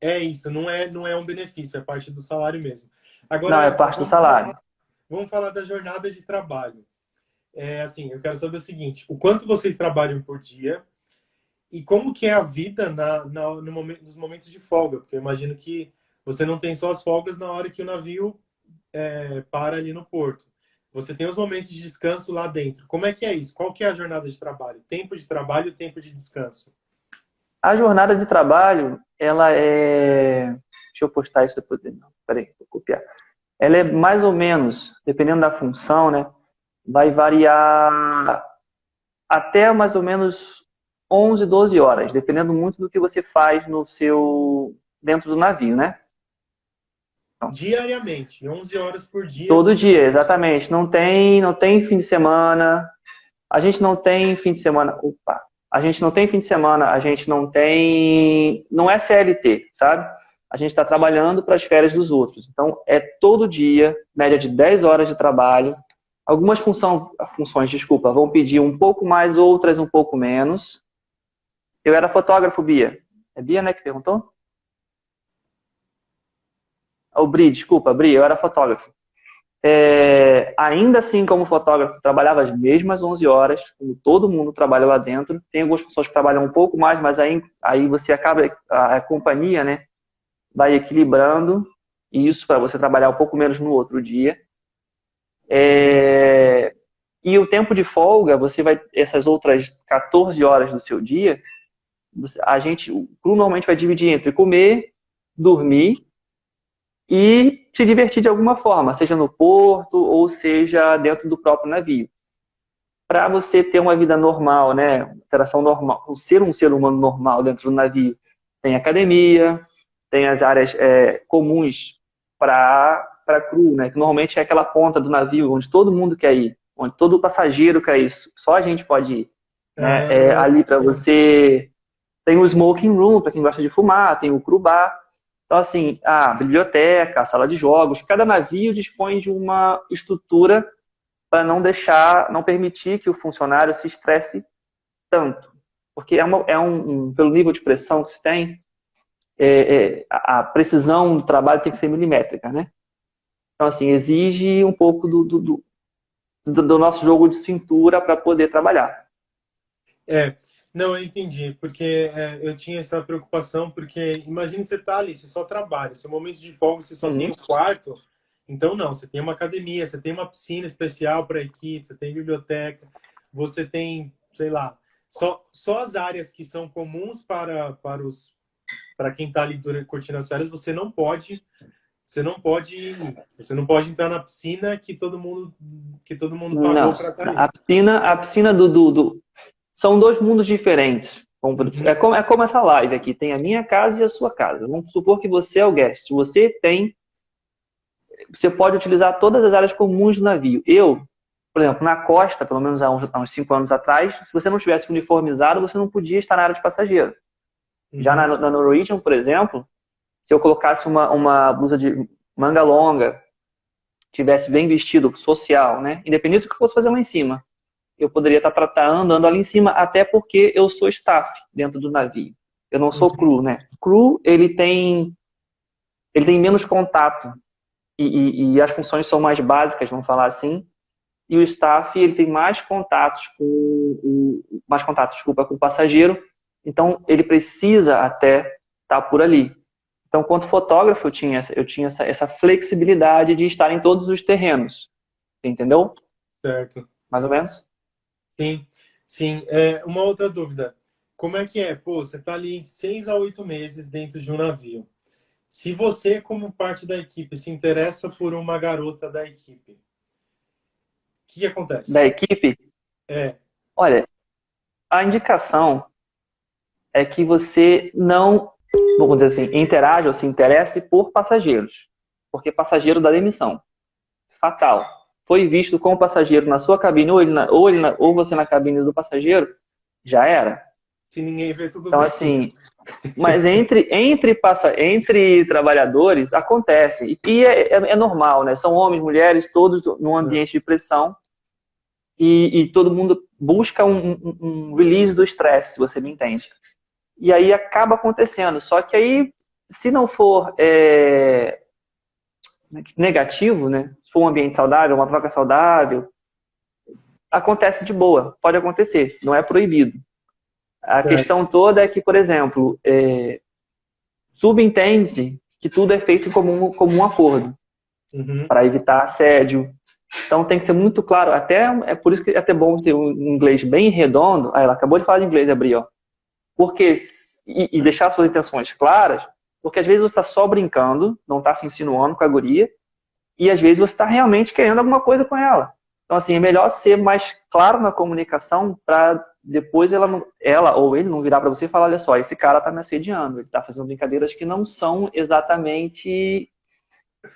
Speaker 1: É isso, não é um benefício, é parte do salário mesmo.
Speaker 2: Não,
Speaker 1: Agora,
Speaker 2: é
Speaker 1: Edson,
Speaker 2: parte do salário.
Speaker 1: vamos falar da jornada de trabalho. Assim, eu quero saber o seguinte: o quanto vocês trabalham por dia e como que é a vida no momento, nos momentos de folga? Porque eu imagino que você não tem só as folgas na hora que o navio para ali no porto. Você tem os momentos de descanso lá dentro. Como é que é isso? Qual que é a jornada de trabalho? Tempo de trabalho e tempo de descanso.
Speaker 2: A jornada de trabalho, ela é. Deixa eu postar isso depois. Não, peraí, vou copiar. Ela é mais ou menos, dependendo da função, né? Vai variar até mais ou menos 11, 12 horas, dependendo muito do que você faz dentro do navio, né? Então,
Speaker 1: Diariamente, 11 horas por dia
Speaker 2: todo
Speaker 1: você
Speaker 2: dia,
Speaker 1: fica.
Speaker 2: exatamente. Não tem fim de semana. A gente não tem fim de semana. Opa! A gente não tem fim de semana, a gente não tem. Não é CLT, sabe? A gente está trabalhando para as férias dos outros. Então, é todo dia, média de 10 horas de trabalho. Algumas funções, desculpa, vão pedir um pouco mais, outras um pouco menos. Eu era fotógrafo, Bia. É Bia, né, que perguntou? O Bri, desculpa, Bri, eu era fotógrafo. Ainda assim, como fotógrafo, trabalhava as mesmas 11 horas, como todo mundo trabalha lá dentro. Tem algumas pessoas que trabalham um pouco mais, mas aí você acaba, a companhia, né, vai equilibrando isso para você trabalhar um pouco menos no outro dia. E o tempo de folga, você vai, essas outras 14 horas do seu dia, o crew normalmente vai dividir entre comer, dormir e se divertir de alguma forma, seja no porto ou seja dentro do próprio navio. Para você ter uma vida normal, né, interação normal, ser um ser humano normal dentro do navio, tem academia, tem as áreas comuns para crew, né, que normalmente é aquela ponta do navio onde todo mundo quer ir, onde todo passageiro quer ir, só a gente pode ir, né,
Speaker 1: Ah,
Speaker 2: ali para você tem o smoking room para quem gosta de fumar, tem o crew bar. Então, assim, a biblioteca, a sala de jogos, cada navio dispõe de uma estrutura para não permitir que o funcionário se estresse tanto. Porque pelo nível de pressão que se tem, a precisão do trabalho tem que ser milimétrica, né? Então, assim, exige um pouco do nosso jogo de cintura para poder trabalhar.
Speaker 1: é. Não, eu entendi, porque eu tinha essa preocupação, porque imagine você tá ali, você só trabalha, seu momento de folga você só tem
Speaker 2: Uhum.
Speaker 1: o quarto, então não, você tem uma academia, você tem uma piscina especial para a equipe, você tem biblioteca, você tem, sei lá, só as áreas que são comuns para quem está ali curtindo as férias, você não pode você não pode entrar na piscina que todo mundo pagou
Speaker 2: Não.
Speaker 1: para estar ali.
Speaker 2: A piscina São dois mundos diferentes.
Speaker 1: Uhum,
Speaker 2: É como essa live aqui. Tem a minha casa e a sua casa. Vamos supor que você é o guest. Você pode utilizar todas as áreas comuns do navio. Por exemplo, na costa, pelo menos há uns 5 anos atrás, se você não tivesse uniformizado, você não podia estar na área de passageiro. Já
Speaker 1: uhum,
Speaker 2: na Norwegian, por exemplo, se eu colocasse uma blusa de manga longa, tivesse bem vestido, social, né? Independente do que eu fosse fazer lá em cima, eu poderia estar andando ali em cima, até porque eu sou staff dentro do navio. Eu não sou
Speaker 1: uhum.
Speaker 2: crew, né? Crew, ele tem menos contato e as funções são mais básicas, vamos falar assim. E o staff, ele tem mais contatos, desculpa, com o passageiro. Então, ele precisa até estar por ali. Então, quanto fotógrafo, eu tinha essa flexibilidade de estar em todos os terrenos. Entendeu?
Speaker 1: Certo.
Speaker 2: Mais ou menos?
Speaker 1: Sim, sim. Uma outra dúvida. Como é que é? Pô, você está ali 6 a 8 meses dentro de um navio. Se você, como parte da equipe, se interessa por uma garota da equipe, o que
Speaker 2: Da
Speaker 1: acontece?
Speaker 2: equipe,
Speaker 1: É.
Speaker 2: olha, a indicação é que você não, vamos dizer assim, interaja ou se interesse por passageiros. Porque passageiro dá demissão. Fatal. Foi visto com o passageiro na sua cabine, ou você na cabine do passageiro, já era.
Speaker 1: Se ninguém vê, tudo
Speaker 2: Então,
Speaker 1: bem.
Speaker 2: assim, mas entre trabalhadores acontece. E é normal, né? São homens, mulheres, todos num
Speaker 1: É.
Speaker 2: ambiente de pressão. E todo mundo busca um release do estresse, se você me entende. E aí acaba acontecendo. Só que aí, se não for negativo, né? Se for um ambiente saudável, uma troca saudável, acontece de boa. Pode acontecer, não é proibido. A
Speaker 1: Certo.
Speaker 2: questão toda é que, por exemplo, subentende que tudo é feito em comum acordo,
Speaker 1: Uhum.
Speaker 2: para evitar assédio. Então tem que ser muito claro. Até é por isso que é até bom ter um inglês bem redondo. Ah, ela acabou de falar de inglês, abri, ó. Porque e deixar suas intenções claras, porque às vezes você está só brincando, não está se insinuando com a guria, e às vezes você está realmente querendo alguma coisa com ela. Então, assim, é melhor ser mais claro na comunicação para depois ela ou ele não virar para você e falar, olha só, esse cara está me assediando, ele está fazendo brincadeiras que não são exatamente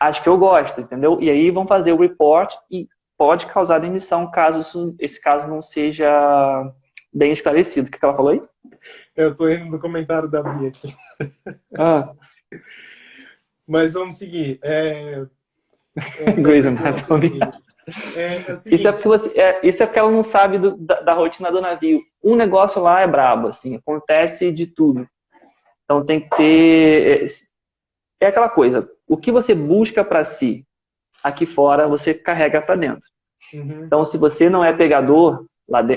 Speaker 2: as que eu gosto, entendeu? E aí vão fazer o report e pode causar demissão caso esse caso não seja bem esclarecido. O que ela falou aí?
Speaker 1: Eu tô indo do comentário da Bia aqui.
Speaker 2: Ah,
Speaker 1: Mas vamos seguir. Outra
Speaker 2: Grey's
Speaker 1: pergunta,
Speaker 2: Anatomy.
Speaker 1: assim. É o
Speaker 2: Isso é
Speaker 1: seguinte.
Speaker 2: porque isso é porque ela não sabe da rotina do navio. Um negócio lá é brabo, assim, acontece de tudo. Então tem que ter. É aquela coisa. O que você busca para si aqui fora, você carrega para dentro.
Speaker 1: Uhum.
Speaker 2: Então, se você não é pegador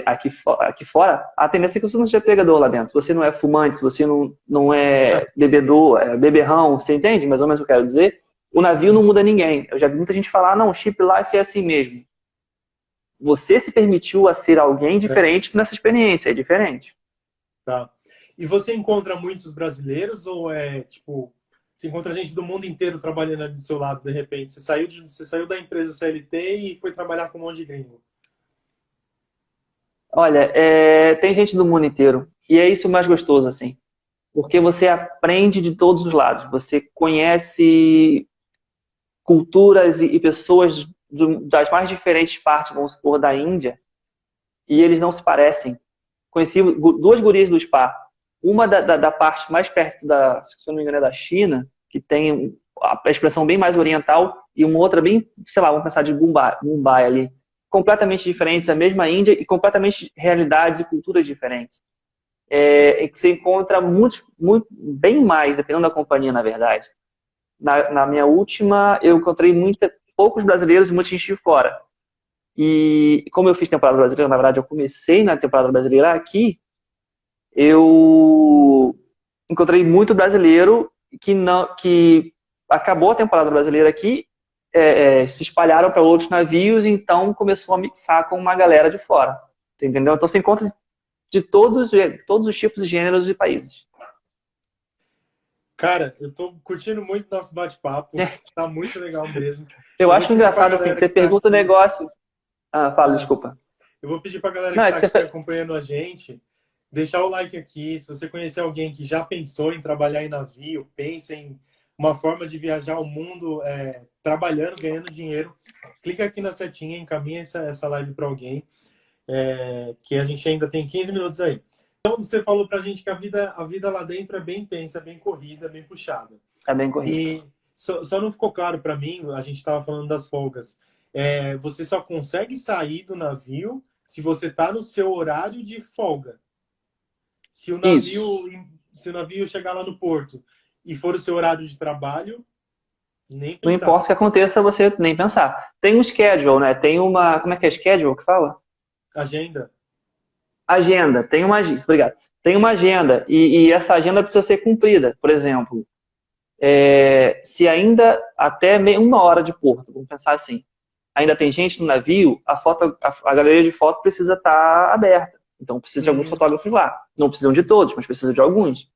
Speaker 2: aqui fora, a tendência é que você não seja pegador lá dentro. Se você não é fumante, se você não é bebedor, é beberrão, você entende mais ou menos o que eu quero dizer? O navio não muda ninguém. Eu já vi muita gente falar, não, ship life é assim mesmo. Você se permitiu a ser alguém diferente nessa experiência, é diferente.
Speaker 1: Tá. E você encontra muitos brasileiros ou tipo, você encontra gente do mundo inteiro trabalhando ali do seu lado de repente? Você saiu da empresa CLT e foi trabalhar com um monte de gringo.
Speaker 2: Olha, tem gente do mundo inteiro. E é isso o mais gostoso, assim. Porque você aprende de todos os lados. Você conhece culturas e pessoas das mais diferentes partes, vamos supor, da Índia, e eles não se parecem. Conheci duas gurias do spa. Uma da parte mais perto se não me engano, é da China, que tem a expressão bem mais oriental, e uma outra bem, sei lá, vamos pensar de Mumbai ali. Completamente diferentes, a mesma Índia e completamente realidades e culturas diferentes. E que você encontra muito, bem mais, dependendo da companhia, na verdade. Na minha última, eu encontrei poucos brasileiros e muita gente de fora. E como eu fiz temporada brasileira, na verdade, eu comecei na temporada brasileira aqui, eu encontrei muito brasileiro que acabou a temporada brasileira aqui, se espalharam para outros navios, então começou a mixar com uma galera de fora. Entendeu? Então você encontra de todos os tipos e gêneros e países.
Speaker 1: Cara, eu tô curtindo muito nosso bate-papo. Tá muito legal mesmo.
Speaker 2: Eu
Speaker 1: Eu vou
Speaker 2: acho
Speaker 1: pedir pra
Speaker 2: engraçado assim,
Speaker 1: galera
Speaker 2: você
Speaker 1: que tá
Speaker 2: pergunta o
Speaker 1: aqui.
Speaker 2: negócio. Ah, fala,
Speaker 1: ah,
Speaker 2: desculpa.
Speaker 1: Eu vou pedir pra galera
Speaker 2: Não,
Speaker 1: que
Speaker 2: é
Speaker 1: tá
Speaker 2: que você.
Speaker 1: aqui acompanhando a gente, deixar o like aqui. Se você conhecer alguém que já pensou em trabalhar em navio, pensa em uma forma de viajar o mundo trabalhando, ganhando dinheiro, clica aqui na setinha, encaminha essa live para alguém, que a gente ainda tem 15 minutos aí. Então, você falou pra gente que a vida lá dentro é bem intensa, bem corrida, bem puxada.
Speaker 2: Tá bem corrido.
Speaker 1: E só não ficou claro para mim, a gente estava falando das folgas. Você só consegue sair do navio se você está no seu horário de folga. Se o navio,
Speaker 2: Isso.
Speaker 1: se o navio chegar lá no porto e for o seu horário de trabalho, nem
Speaker 2: Não
Speaker 1: pensar.
Speaker 2: importa o que aconteça, você nem pensar. Tem um schedule, né? Tem uma. Como é que é schedule que fala?
Speaker 1: Agenda.
Speaker 2: Agenda. Tem uma. Obrigado. Tem uma agenda. E essa agenda precisa ser cumprida. Por exemplo, se ainda até uma hora de porto, vamos pensar assim, ainda tem gente no navio, a galeria de foto precisa estar aberta. Então precisa de alguns
Speaker 1: Hum,
Speaker 2: fotógrafos lá. Não precisam de todos, mas precisa de alguns.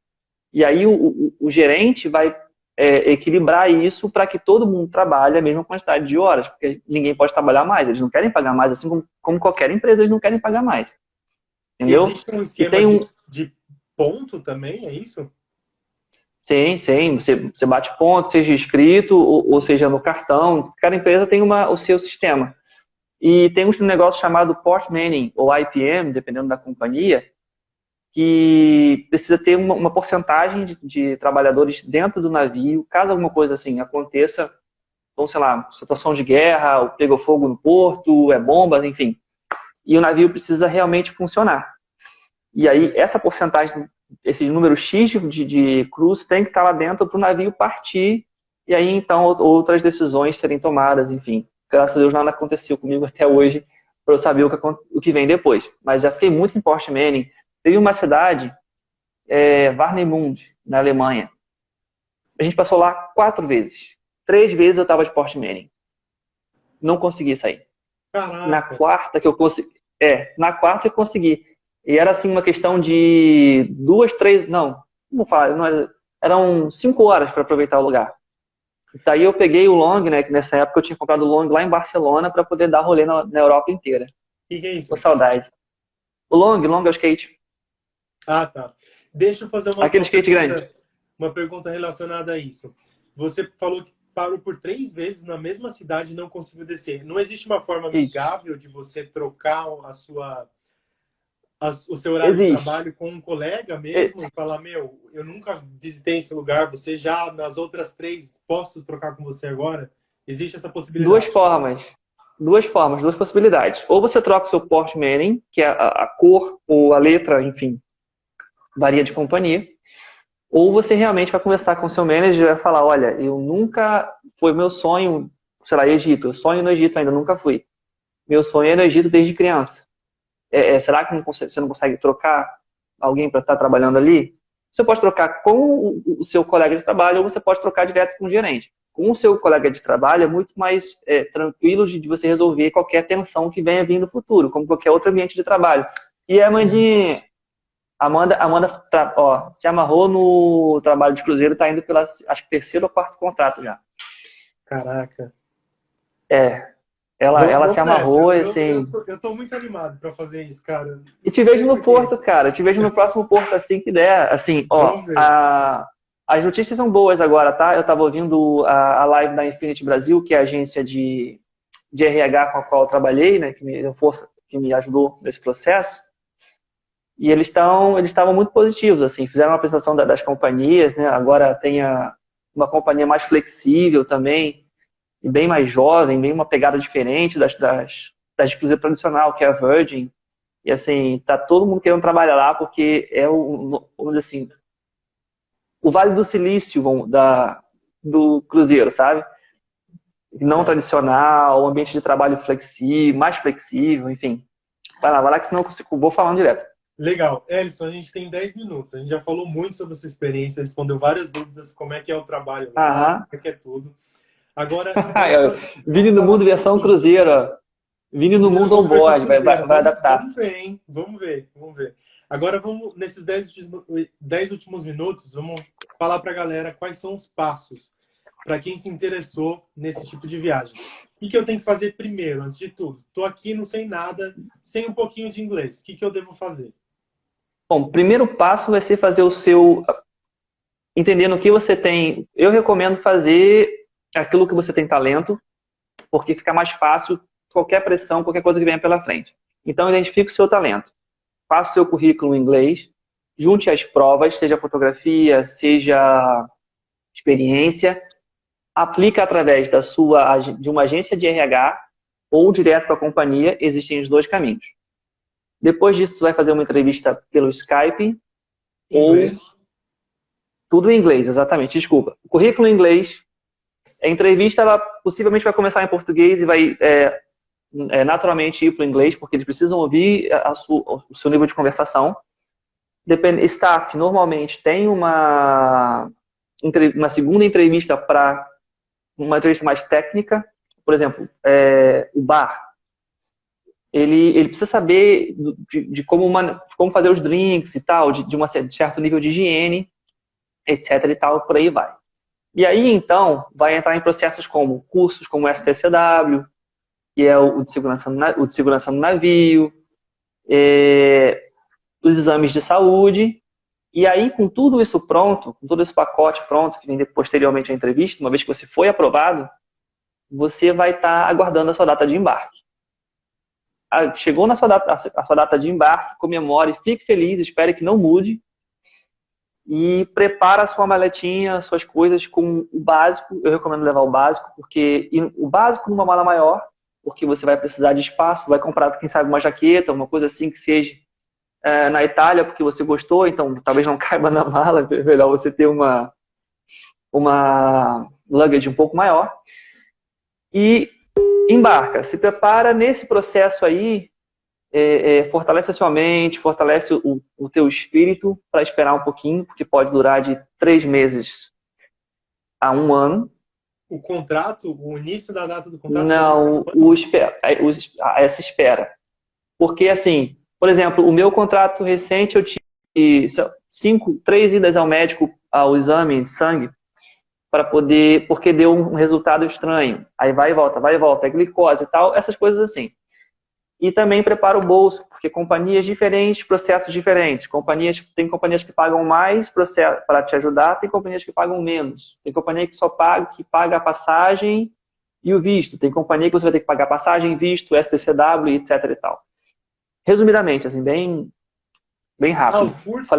Speaker 2: E aí o gerente vai equilibrar isso para que todo mundo trabalhe a mesma quantidade de horas, porque ninguém pode trabalhar mais. Eles não querem pagar mais, assim como qualquer empresa, eles não querem pagar mais. Entendeu?
Speaker 1: existe um
Speaker 2: E
Speaker 1: esquema
Speaker 2: tem um.
Speaker 1: de ponto também, é isso?
Speaker 2: Sim, sim, você bate ponto, seja escrito ou seja no cartão. Cada empresa tem o seu sistema. E tem um negócio chamado Port Manning, ou IPM, dependendo da companhia, que precisa ter uma porcentagem de trabalhadores dentro do navio, caso alguma coisa assim aconteça, então, sei lá, situação de guerra, ou pegou fogo no porto, bombas, enfim. E o navio precisa realmente funcionar. E aí, essa porcentagem, esse número X de cruz tem que estar lá dentro para o navio partir, e aí, então, outras decisões serem tomadas, enfim. Graças a Deus, nada aconteceu comigo até hoje, para eu saber o que vem depois. Mas já fiquei muito em Port Manning. Teve uma cidade, Warnemünde, na Alemanha. A gente passou lá 4 vezes. 3 vezes eu estava de Port Manning. Não consegui sair. Na
Speaker 1: Caraca.
Speaker 2: quarta que eu consegui. Na quarta eu consegui. E era assim uma questão de 2, 3. Não, como falar? Eram 5 horas para aproveitar o lugar. Daí eu peguei o long, né? Que nessa época eu tinha comprado o long lá em Barcelona para poder dar rolê na Europa inteira.
Speaker 1: O que é
Speaker 2: Com
Speaker 1: isso?
Speaker 2: saudade. O long é o skate.
Speaker 1: Ah, tá. Deixa eu fazer
Speaker 2: Aquele skate grande.
Speaker 1: uma pergunta relacionada a isso. Você falou que parou por 3 vezes na mesma cidade e não conseguiu descer. Não existe uma forma
Speaker 2: Isso.
Speaker 1: amigável de você trocar o seu horário de
Speaker 2: Existe.
Speaker 1: trabalho com um colega mesmo e falar, meu, eu nunca visitei esse lugar, você já nas outras 3, posso trocar com você agora? Existe essa
Speaker 2: Duas
Speaker 1: possibilidade?
Speaker 2: formas. Duas possibilidades. Ou você troca o seu Port Manning, que é a cor ou a letra, enfim, varia de companhia. Ou você realmente vai conversar com o seu manager e vai falar, olha, eu nunca, foi meu sonho, sei lá, Egito, eu sonho no Egito ainda, nunca fui. Meu sonho é no Egito desde criança. Será que você não consegue trocar alguém para estar trabalhando ali? Você pode trocar com o seu colega de trabalho ou você pode trocar direto com o gerente. Com o seu colega de trabalho é muito mais tranquilo de você resolver qualquer tensão que venha vir no futuro, como qualquer outro ambiente de trabalho. E a Amanda se amarrou no trabalho de cruzeiro, está indo pela, acho que 3º ou 4º contrato já.
Speaker 1: Caraca.
Speaker 2: É, ela se
Speaker 1: Vamos nessa.
Speaker 2: amarrou, assim.
Speaker 1: Eu tô muito animado para fazer isso, cara.
Speaker 2: E te
Speaker 1: Não
Speaker 2: vejo
Speaker 1: sei
Speaker 2: no
Speaker 1: por quê.
Speaker 2: Porto, cara. Te vejo no próximo Porto assim que der. Assim, ó,
Speaker 1: Vamos ver.
Speaker 2: as notícias são boas agora, tá? Eu tava ouvindo a live da Infinity Brasil, que é a agência de RH com a qual eu trabalhei, né? Que me deu força, que me ajudou nesse processo. E eles estavam muito positivos, assim. Fizeram uma apresentação das companhias, né? Agora tem uma companhia mais flexível também, e bem mais jovem, bem uma pegada diferente das cruzeiro tradicional, que é a Virgin. E assim, tá todo mundo querendo trabalhar lá porque vamos dizer assim, o Vale do Silício do cruzeiro, sabe? Não
Speaker 1: Certo.
Speaker 2: tradicional, um ambiente de trabalho flexível, mais flexível, enfim. Vai lá que senão eu vou falando direto.
Speaker 1: Legal. Elison, a gente tem 10 minutos. A gente já falou muito sobre a sua experiência, respondeu várias dúvidas, como é que é o trabalho lá, como
Speaker 2: Aham.
Speaker 1: é que é tudo. Agora,
Speaker 2: Vini
Speaker 1: vamos
Speaker 2: no
Speaker 1: falar
Speaker 2: mundo
Speaker 1: do
Speaker 2: versão
Speaker 1: seguinte.
Speaker 2: cruzeiro, ó. Vini no
Speaker 1: Menino
Speaker 2: mundo
Speaker 1: Mundo versão
Speaker 2: on-board, vai
Speaker 1: Cruzeiro.
Speaker 2: adaptar.
Speaker 1: Vamos ver, hein? Vamos ver. Agora vamos, nesses 10 últimos minutos, vamos falar para a galera quais são os passos para quem se interessou nesse tipo de viagem. O que eu tenho que fazer primeiro, antes de tudo? Estou aqui, não sei nada, sem um pouquinho de inglês. O que eu devo fazer?
Speaker 2: Bom, o primeiro passo vai ser fazer o seu... Entendendo o que você tem. Eu recomendo fazer aquilo que você tem talento, porque fica mais fácil qualquer pressão, qualquer coisa que venha pela frente. Então, identifique o seu talento. Faça o seu currículo em inglês, junte as provas, seja fotografia, seja experiência, aplica através de uma agência de RH ou direto com a companhia, existem os dois caminhos. Depois disso, você vai fazer uma entrevista pelo Skype
Speaker 1: Inglês.
Speaker 2: ou tudo em inglês, exatamente, desculpa. O currículo em inglês, a entrevista ela possivelmente vai começar em português e vai naturalmente ir para o inglês, porque eles precisam ouvir o seu nível de conversação. Staff normalmente tem uma segunda entrevista para uma entrevista mais técnica. Por exemplo, o bar. Ele precisa saber de como fazer os drinks e tal, de um certo nível de higiene, etc. e tal, por aí vai. E aí, então, vai entrar em processos como cursos como o STCW, que é o de segurança no navio, os exames de saúde. E aí, com tudo isso pronto, com todo esse pacote pronto, que vem posteriormente à entrevista, uma vez que você foi aprovado, você vai estar aguardando a sua data de embarque. Chegou a sua data de embarque, comemore, fique feliz, espere que não mude. E prepara a sua maletinha, suas coisas com o básico. Eu recomendo levar o básico, porque o básico numa mala maior, porque você vai precisar de espaço, vai comprar, quem sabe, uma jaqueta, uma coisa assim que seja na Itália, porque você gostou, então talvez não caiba na mala, é melhor você ter uma luggage um pouco maior. E embarca, se prepara nesse processo aí, fortalece a sua mente, fortalece o teu espírito para esperar um pouquinho, porque pode durar de 3 meses a 1 ano.
Speaker 1: O contrato, o início da data do contrato?
Speaker 2: Não, essa espera. Porque, assim, por exemplo, o meu contrato recente, eu tive 3 idas ao médico, ao exame de sangue, porque deu um resultado estranho. Aí vai e volta, é glicose e tal, essas coisas assim. E também prepara o bolso, porque companhias diferentes, processos diferentes. Tem companhias que pagam mais para te ajudar, tem companhias que pagam menos. Tem companhia que paga a passagem e o visto. Tem companhia que você vai ter que pagar passagem, visto, STCW, etc. e tal. Resumidamente, assim, bem rápido.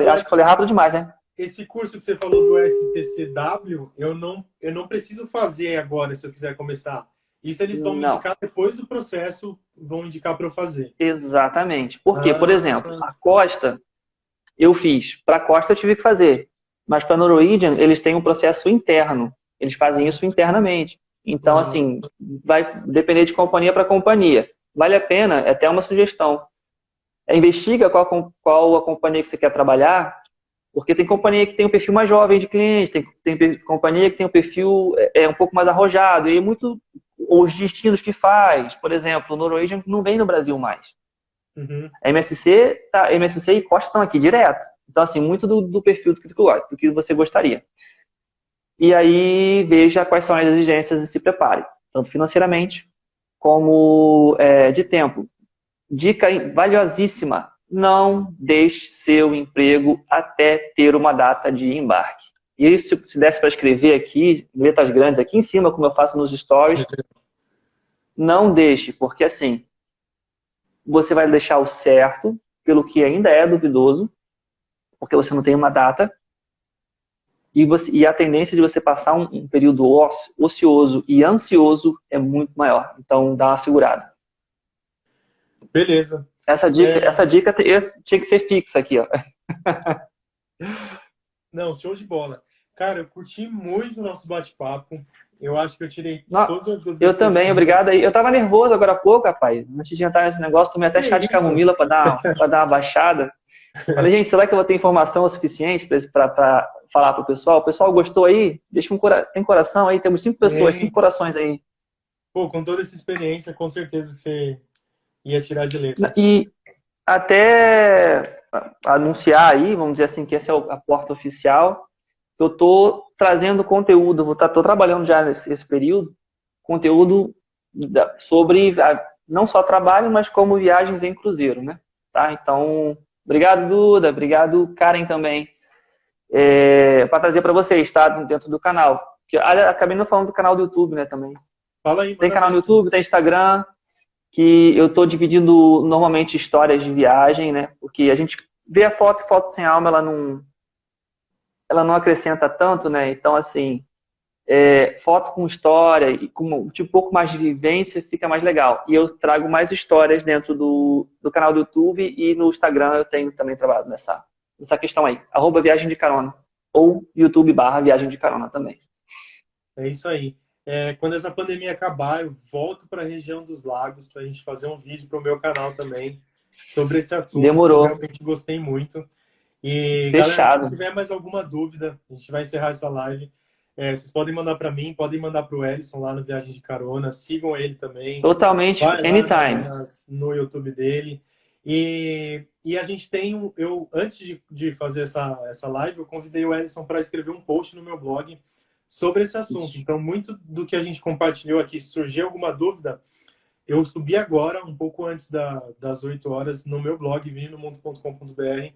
Speaker 2: Acho que falei rápido demais, né?
Speaker 1: Esse curso que você falou do STCW, eu não preciso fazer agora se eu quiser começar. Isso eles vão me indicar depois do processo, vão indicar para eu fazer.
Speaker 2: Exatamente. Porque, por exemplo, a Costa, eu fiz. Para a Costa eu tive que fazer. Mas para a Norwegian, eles têm um processo interno. Eles fazem isso internamente. Então, assim, vai depender de companhia para companhia. Vale a pena, é até uma sugestão. Investiga qual a companhia que você quer trabalhar, porque tem companhia que tem um perfil mais jovem de cliente, tem companhia que tem um perfil um pouco mais arrojado, e muito os destinos que faz. Por exemplo, o Norwegian não vem no Brasil mais. A MSC e Costa estão aqui direto. Então, assim, muito do perfil do que você gostaria. E aí, veja quais são as exigências e se prepare, tanto financeiramente como de tempo. Dica valiosíssima: não deixe seu emprego até ter uma data de embarque. E se desse para escrever aqui, letras grandes aqui em cima, como eu faço nos stories, não deixe, porque assim, você vai deixar o certo, pelo que ainda é duvidoso, porque você não tem uma data, e a tendência de você passar um período ocioso e ansioso é muito maior. Então, dá uma segurada.
Speaker 1: Beleza.
Speaker 2: Essa dica tinha que ser fixa aqui, ó.
Speaker 1: Não, show de bola. Cara, eu curti muito o nosso bate-papo. Eu acho que eu tirei todas as dúvidas.
Speaker 2: Eu também, obrigado aí. Eu tava nervoso agora há pouco, rapaz. Antes de entrar nesse negócio, tomei até chá de camomila para dar uma baixada. Falei, gente, será que eu vou ter informação o suficiente para falar pro pessoal? O pessoal gostou aí? Deixa tem coração aí, temos 5 pessoas, 5 corações aí.
Speaker 1: Pô, com toda essa experiência, com certeza você ia tirar de letra.
Speaker 2: E até anunciar aí, vamos dizer assim, que essa é a porta oficial. Eu estou trazendo conteúdo, estou trabalhando já nesse período, conteúdo sobre não só trabalho, mas como viagens em cruzeiro, né? Tá? Então, obrigado, Duda, obrigado, Karen também, para trazer para vocês, tá? Dentro do canal. Acabei não falando do canal do YouTube, né, também.
Speaker 1: Fala aí,
Speaker 2: Tem
Speaker 1: manda
Speaker 2: canal no
Speaker 1: ver.
Speaker 2: YouTube, tem Instagram, que eu estou dividindo normalmente histórias de viagem, né? Porque a gente vê a foto sem alma, ela não acrescenta tanto, né? Então, assim, foto com história e com um pouco mais de vivência fica mais legal. E eu trago mais histórias dentro do canal do YouTube e no Instagram eu tenho também trabalhado nessa questão aí. @Viagem de Carona. Ou YouTube/Viagem de Carona também.
Speaker 1: É isso aí. Quando essa pandemia acabar, eu volto para a região dos lagos para a gente fazer um vídeo para o meu canal também sobre esse assunto.
Speaker 2: Demorou.
Speaker 1: Que eu realmente gostei muito. E,
Speaker 2: Fechado.
Speaker 1: galera, se tiver mais alguma dúvida, a gente vai encerrar essa live. Vocês podem mandar para mim, podem mandar para o Ellison lá no Viagem de Carona. Sigam ele também.
Speaker 2: Totalmente,
Speaker 1: Vai lá
Speaker 2: anytime.
Speaker 1: no YouTube dele. E a gente tem antes de fazer essa live, eu convidei o Ellison para escrever um post no meu blog sobre esse assunto.
Speaker 2: Isso.
Speaker 1: Então, muito do que a gente compartilhou aqui, se surgir alguma dúvida, eu subi agora, um pouco antes das 8 horas, no meu blog, vininomundo.com.br,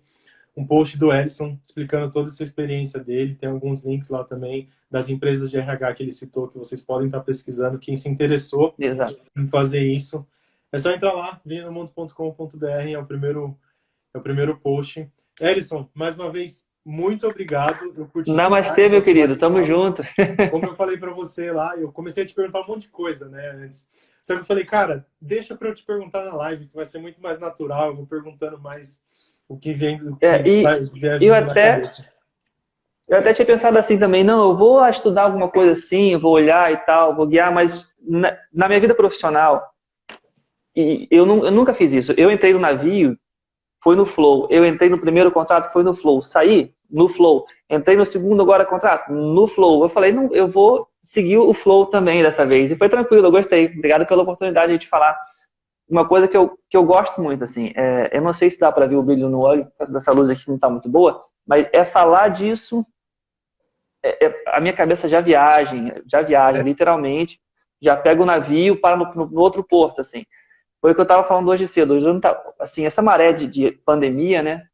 Speaker 1: um post do Ellison explicando toda essa experiência dele. Tem alguns links lá também das empresas de RH que ele citou, que vocês podem estar pesquisando. Quem se interessou em fazer isso, é só entrar lá, vininomundo.com.br, é o primeiro post. Ellison, mais uma vez, muito obrigado. Eu curti
Speaker 2: Namastê, meu querido. Tamo junto.
Speaker 1: Como eu falei para você lá, eu comecei a te perguntar um monte de coisa, né, antes. Só que eu falei, cara, deixa para eu te perguntar na live, que vai ser muito mais natural. Eu vou perguntando mais o que vem do que
Speaker 2: eu até tinha pensado assim também, não, eu vou estudar alguma coisa assim, eu vou olhar e tal, vou guiar, mas na minha vida profissional, eu nunca fiz isso. Eu entrei no navio, foi no flow. Eu entrei no primeiro contrato, foi no flow. Saí no flow. Entrei no segundo agora contrato, no flow. Eu falei, não, eu vou seguir o flow também dessa vez. E foi tranquilo, eu gostei. Obrigado pela oportunidade de te falar. Uma coisa que eu gosto muito, assim, eu não sei se dá para ver o brilho no olho, por causa dessa luz aqui que não está muito boa, mas falar disso, a minha cabeça já viaja, literalmente. Já pega o navio, para no outro porto, assim. Foi o que eu estava falando hoje cedo. Hoje não tá, assim, essa maré de pandemia, né,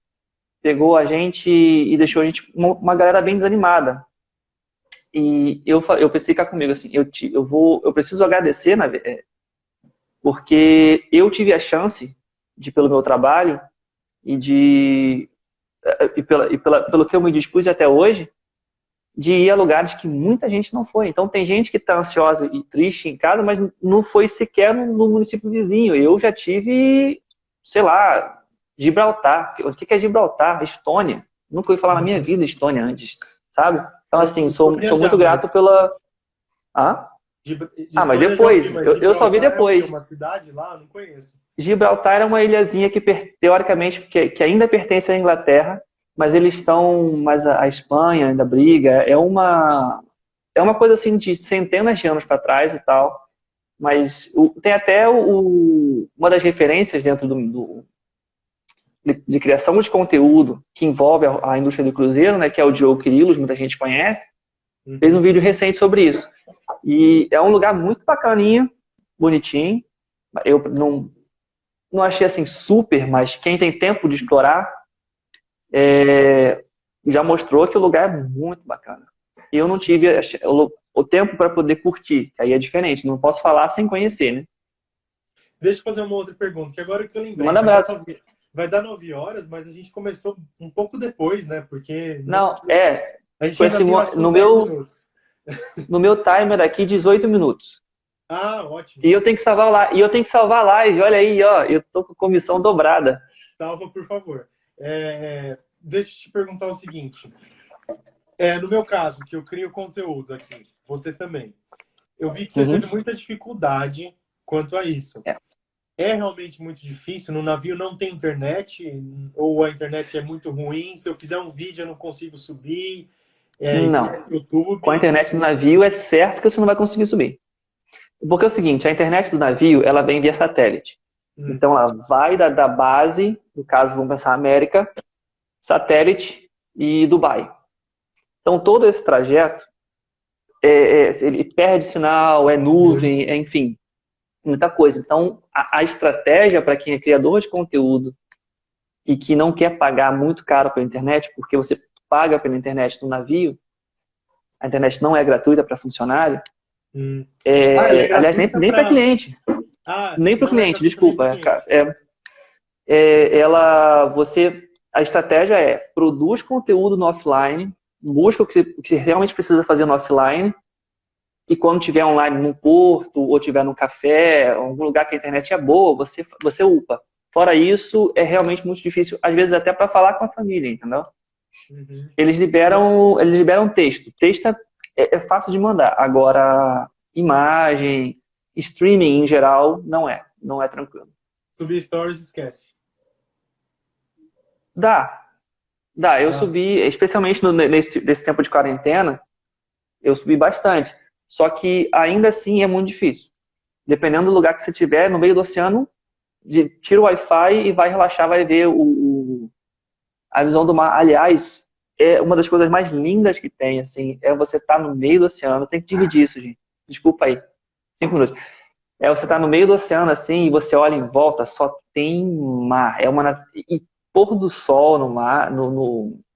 Speaker 2: pegou a gente e deixou a gente uma galera bem desanimada. E eu pensei cá comigo assim, eu preciso agradecer, porque eu tive a chance pelo meu trabalho e pelo que eu me dispus até hoje, de ir a lugares que muita gente não foi. Então tem gente que está ansiosa e triste em casa, mas não foi sequer no município vizinho. Eu já tive, sei lá, Gibraltar. O que é Gibraltar? Estônia. Nunca ouvi falar na minha vida Estônia antes, sabe? Então, assim, sou muito grato pela... mas depois, eu só vi depois.
Speaker 1: É uma cidade lá? Não conheço.
Speaker 2: Gibraltar é uma ilhazinha que, teoricamente, que ainda pertence à Inglaterra, mas eles estão, mas a Espanha ainda briga, é uma coisa assim de centenas de anos para trás e tal, mas tem até uma das referências dentro de criação de conteúdo que envolve a indústria do cruzeiro, né, que é o Diogo Quirilos, muita gente conhece, fez um vídeo recente sobre isso. E é um lugar muito bacaninho, bonitinho, eu não achei assim super, mas quem tem tempo de explorar, já mostrou que o lugar é muito bacana. E eu não tive o tempo para poder curtir, que aí é diferente, não posso falar sem conhecer, né?
Speaker 1: Deixa eu fazer uma outra pergunta, que agora que eu lembrei.
Speaker 2: Manda abraço.
Speaker 1: Vai dar 9 horas, mas a gente começou um pouco depois, né? Porque...
Speaker 2: A gente no meu timer aqui, 18 minutos.
Speaker 1: Ah, ótimo.
Speaker 2: E eu tenho que salvar a live, olha aí, ó, eu tô com comissão dobrada.
Speaker 1: Salva, por favor. Deixa eu te perguntar o seguinte. No meu caso, que eu crio conteúdo aqui, você também. Eu vi que você teve muita dificuldade quanto a isso. É realmente muito difícil? No navio não tem internet? Ou a internet é muito ruim? Se eu fizer um vídeo, eu não consigo subir?
Speaker 2: Não.
Speaker 1: YouTube.
Speaker 2: Com a internet do navio, é certo que você não vai conseguir subir. Porque é o seguinte, a internet do navio, ela vem via satélite. Então, ela vai da base No caso, vamos pensar América, satélite e Dubai. Então, todo esse trajeto, ele perde sinal, é nuvem, enfim, muita coisa. Então, a estratégia para quem é criador de conteúdo e que não quer pagar muito caro pela internet, porque você paga pela internet no navio, a internet não é gratuita para funcionário,
Speaker 1: Ela é
Speaker 2: aliás, nem
Speaker 1: gratuita
Speaker 2: para
Speaker 1: para...
Speaker 2: cliente,
Speaker 1: Ah,
Speaker 2: nem para o
Speaker 1: não é
Speaker 2: cliente,
Speaker 1: gratuita nem para
Speaker 2: desculpa.
Speaker 1: cliente.
Speaker 2: A estratégia é produz conteúdo no offline, busca o que você realmente precisa fazer no offline, e quando tiver online num porto, ou tiver num café, algum lugar que a internet é boa, você upa. Fora isso, é realmente muito difícil, às vezes até para falar com a família, entendeu?
Speaker 1: Uhum.
Speaker 2: Eles liberam texto. Texto é fácil de mandar. Agora, imagem, streaming em geral, não é tranquilo.
Speaker 1: Subir stories, esquece.
Speaker 2: Dá, dá. Eu
Speaker 1: Tá.
Speaker 2: subi, especialmente nesse tempo de quarentena, eu subi bastante. Só que ainda assim é muito difícil. Dependendo do lugar que você estiver, no meio do oceano, tira o Wi-Fi e vai relaxar, vai ver a visão do mar. Aliás, é uma das coisas mais lindas que tem, assim, é você estar no meio do oceano. Tem que dividir isso, gente. Desculpa aí. 5 minutos. É você estar no meio do oceano, assim, e você olha em volta, só tem mar. E pôr do sol no mar,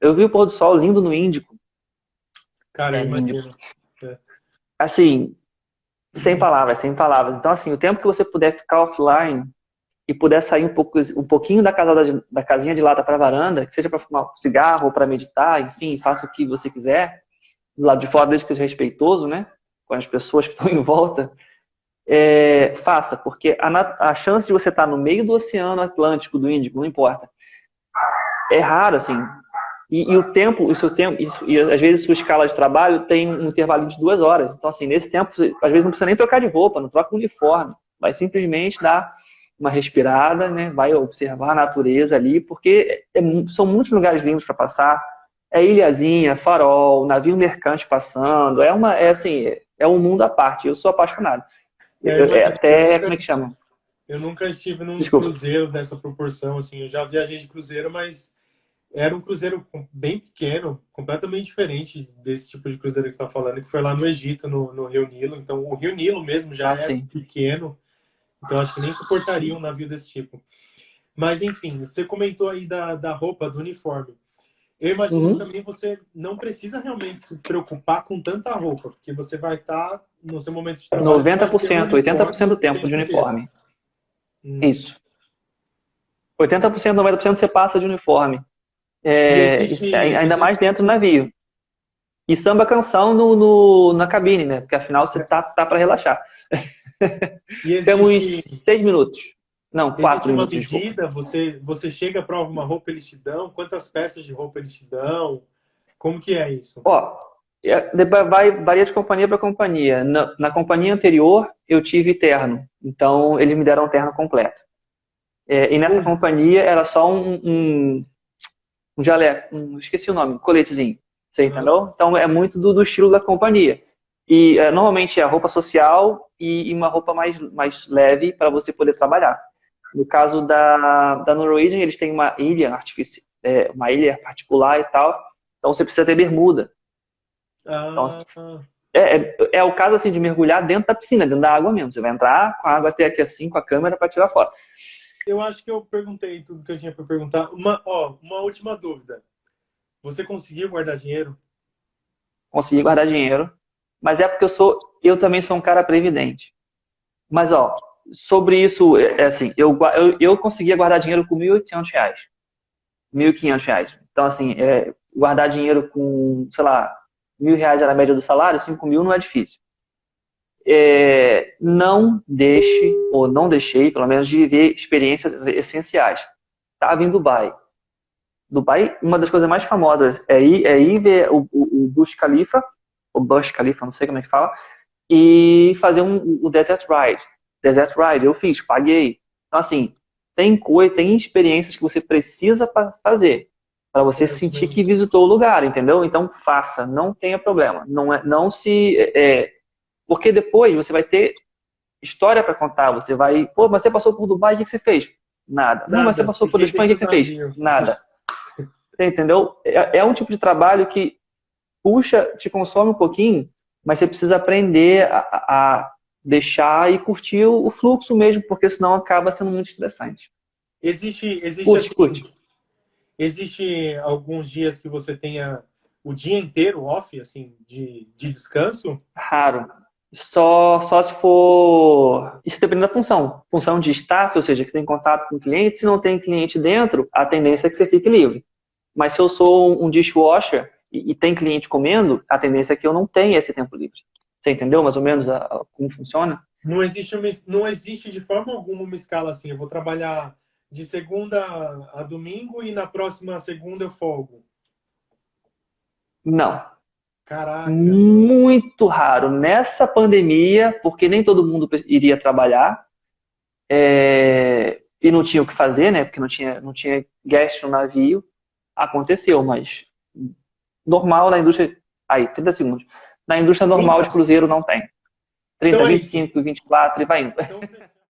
Speaker 2: eu vi o pôr do sol lindo no Índico.
Speaker 1: Cara, eu
Speaker 2: É, Índico.
Speaker 1: imagino. É.
Speaker 2: Assim, sem palavras, sem palavras. Então, assim, o tempo que você puder ficar offline e puder sair um pouquinho da casinha de lata para a varanda, que seja para fumar um cigarro ou para meditar, enfim, faça o que você quiser, do lado de fora, desde que seja respeitoso, né, com as pessoas que estão em volta, faça, porque a chance de você estar no meio do Oceano Atlântico, do Índico, não importa, é raro, assim. E o seu tempo, e às vezes sua escala de trabalho tem um intervalo de 2 horas. Então, assim, nesse tempo, você, às vezes não precisa nem trocar de roupa, não troca o uniforme. Vai simplesmente dar uma respirada, né? Vai observar a natureza ali, porque são muitos lugares lindos para passar. É ilhazinha, farol, navio mercante passando. É um mundo à parte. Eu sou apaixonado.
Speaker 1: É, eu imagino.
Speaker 2: Como é que chama?
Speaker 1: Eu nunca estive num
Speaker 2: Desculpa.
Speaker 1: cruzeiro dessa proporção, assim. Eu já viajei de cruzeiro, mas era um cruzeiro bem pequeno, completamente diferente desse tipo de cruzeiro que você está falando, que foi lá no Egito, no Rio Nilo. Então, o Rio Nilo mesmo já
Speaker 2: Ah,
Speaker 1: é
Speaker 2: sim.
Speaker 1: pequeno, então acho que nem suportaria um navio desse tipo. Mas, enfim, você comentou aí da roupa, do uniforme. Eu imagino que
Speaker 2: Uhum.
Speaker 1: também você não precisa realmente se preocupar com tanta roupa, porque você vai estar, no seu momento de trabalho, você vai ter um
Speaker 2: 90%,
Speaker 1: uniforme
Speaker 2: 80% do
Speaker 1: o
Speaker 2: tempo de
Speaker 1: tempo inteiro.
Speaker 2: uniforme.
Speaker 1: Hum.
Speaker 2: Isso. 80%, 90% você passa de uniforme.
Speaker 1: E existe,
Speaker 2: Ainda mais
Speaker 1: existe...
Speaker 2: dentro do navio. E samba canção na cabine, né? Porque afinal você tá para relaxar.
Speaker 1: E
Speaker 2: Temos
Speaker 1: existe,
Speaker 2: 6 minutos. Não,
Speaker 1: existe
Speaker 2: quatro
Speaker 1: uma
Speaker 2: minutos, desculpa.
Speaker 1: medida? Você chega, prova uma roupa, eles te dão? Quantas peças de roupa eles te dão? Como que é isso?
Speaker 2: Ó, varia de companhia para companhia. Na companhia anterior, eu tive terno. Então, eles me deram um terno completo. E nessa
Speaker 1: Hum.
Speaker 2: companhia, era só um jaleco, esqueci o nome, um coletezinho. Você
Speaker 1: Aham.
Speaker 2: entendeu? Então, é muito do estilo da companhia. E normalmente é roupa social e uma roupa mais leve para você poder trabalhar. No caso da Norwegian, eles têm uma ilha artificial, uma ilha particular e tal. Então, você precisa ter bermuda. Então,
Speaker 1: Ah,
Speaker 2: é o caso assim de mergulhar dentro da piscina, dentro da água mesmo. Você vai entrar com a água até aqui assim, com a câmera para tirar foto.
Speaker 1: eu acho que eu perguntei tudo que eu tinha para perguntar. Uma última dúvida. Você conseguiu guardar dinheiro?
Speaker 2: Consegui guardar dinheiro, mas é porque eu também sou um cara previdente. Mas ó, sobre isso, assim, eu conseguia guardar dinheiro com R$ 1.800, R$ 1.500. Então assim, guardar dinheiro com, sei lá, R$ 1.000 era a média do salário, 5.000 não é difícil. Não deixe, ou não deixei, pelo menos, de viver experiências essenciais. Estava em Dubai. Dubai, uma das coisas mais famosas é ir ver o Burj Khalifa, o Burj Khalifa, não sei como é que fala, e fazer o Desert Ride. Desert Ride, eu fiz, paguei. Então, assim, tem experiências que você precisa fazer para você sentir que visitou o lugar, entendeu? Então, faça, não tenha problema. Não se... porque depois você vai ter história para contar. Você vai... Pô, mas você passou por Dubai, o que você fez? Nada. Não, mas você
Speaker 1: Nada.
Speaker 2: passou por
Speaker 1: Fiquei
Speaker 2: Espanha, o que
Speaker 1: dentro
Speaker 2: você
Speaker 1: do
Speaker 2: fez?
Speaker 1: navio.
Speaker 2: Nada. Você entendeu? É um tipo de trabalho que puxa, te consome um pouquinho, mas você precisa aprender a deixar e curtir o fluxo mesmo, porque senão acaba sendo muito estressante.
Speaker 1: Existe
Speaker 2: Curte,
Speaker 1: assim,
Speaker 2: curte.
Speaker 1: existe alguns dias que você tenha o dia inteiro off, assim, de descanso?
Speaker 2: Raro. Só se for. Isso depende da função. Função de staff, ou seja, que tem contato com o cliente. Se não tem cliente dentro, a tendência é que você fique livre. Mas se eu sou um dishwasher e tem cliente comendo, a tendência é que eu não tenha esse tempo livre. Você entendeu mais ou menos como funciona?
Speaker 1: Não existe de forma alguma uma escala assim. Eu vou trabalhar de segunda a domingo e na próxima segunda eu folgo.
Speaker 2: Não.
Speaker 1: Caraca.
Speaker 2: Muito raro. Nessa pandemia, porque nem todo mundo iria trabalhar, e não tinha o que fazer, né? Porque não tinha guest no navio, aconteceu, mas normal na indústria. Aí, 30 segundos. Na indústria normal de
Speaker 1: Opa!
Speaker 2: cruzeiro não tem. 30,
Speaker 1: Então é isso.
Speaker 2: 25, 24 e vai indo.
Speaker 1: Então,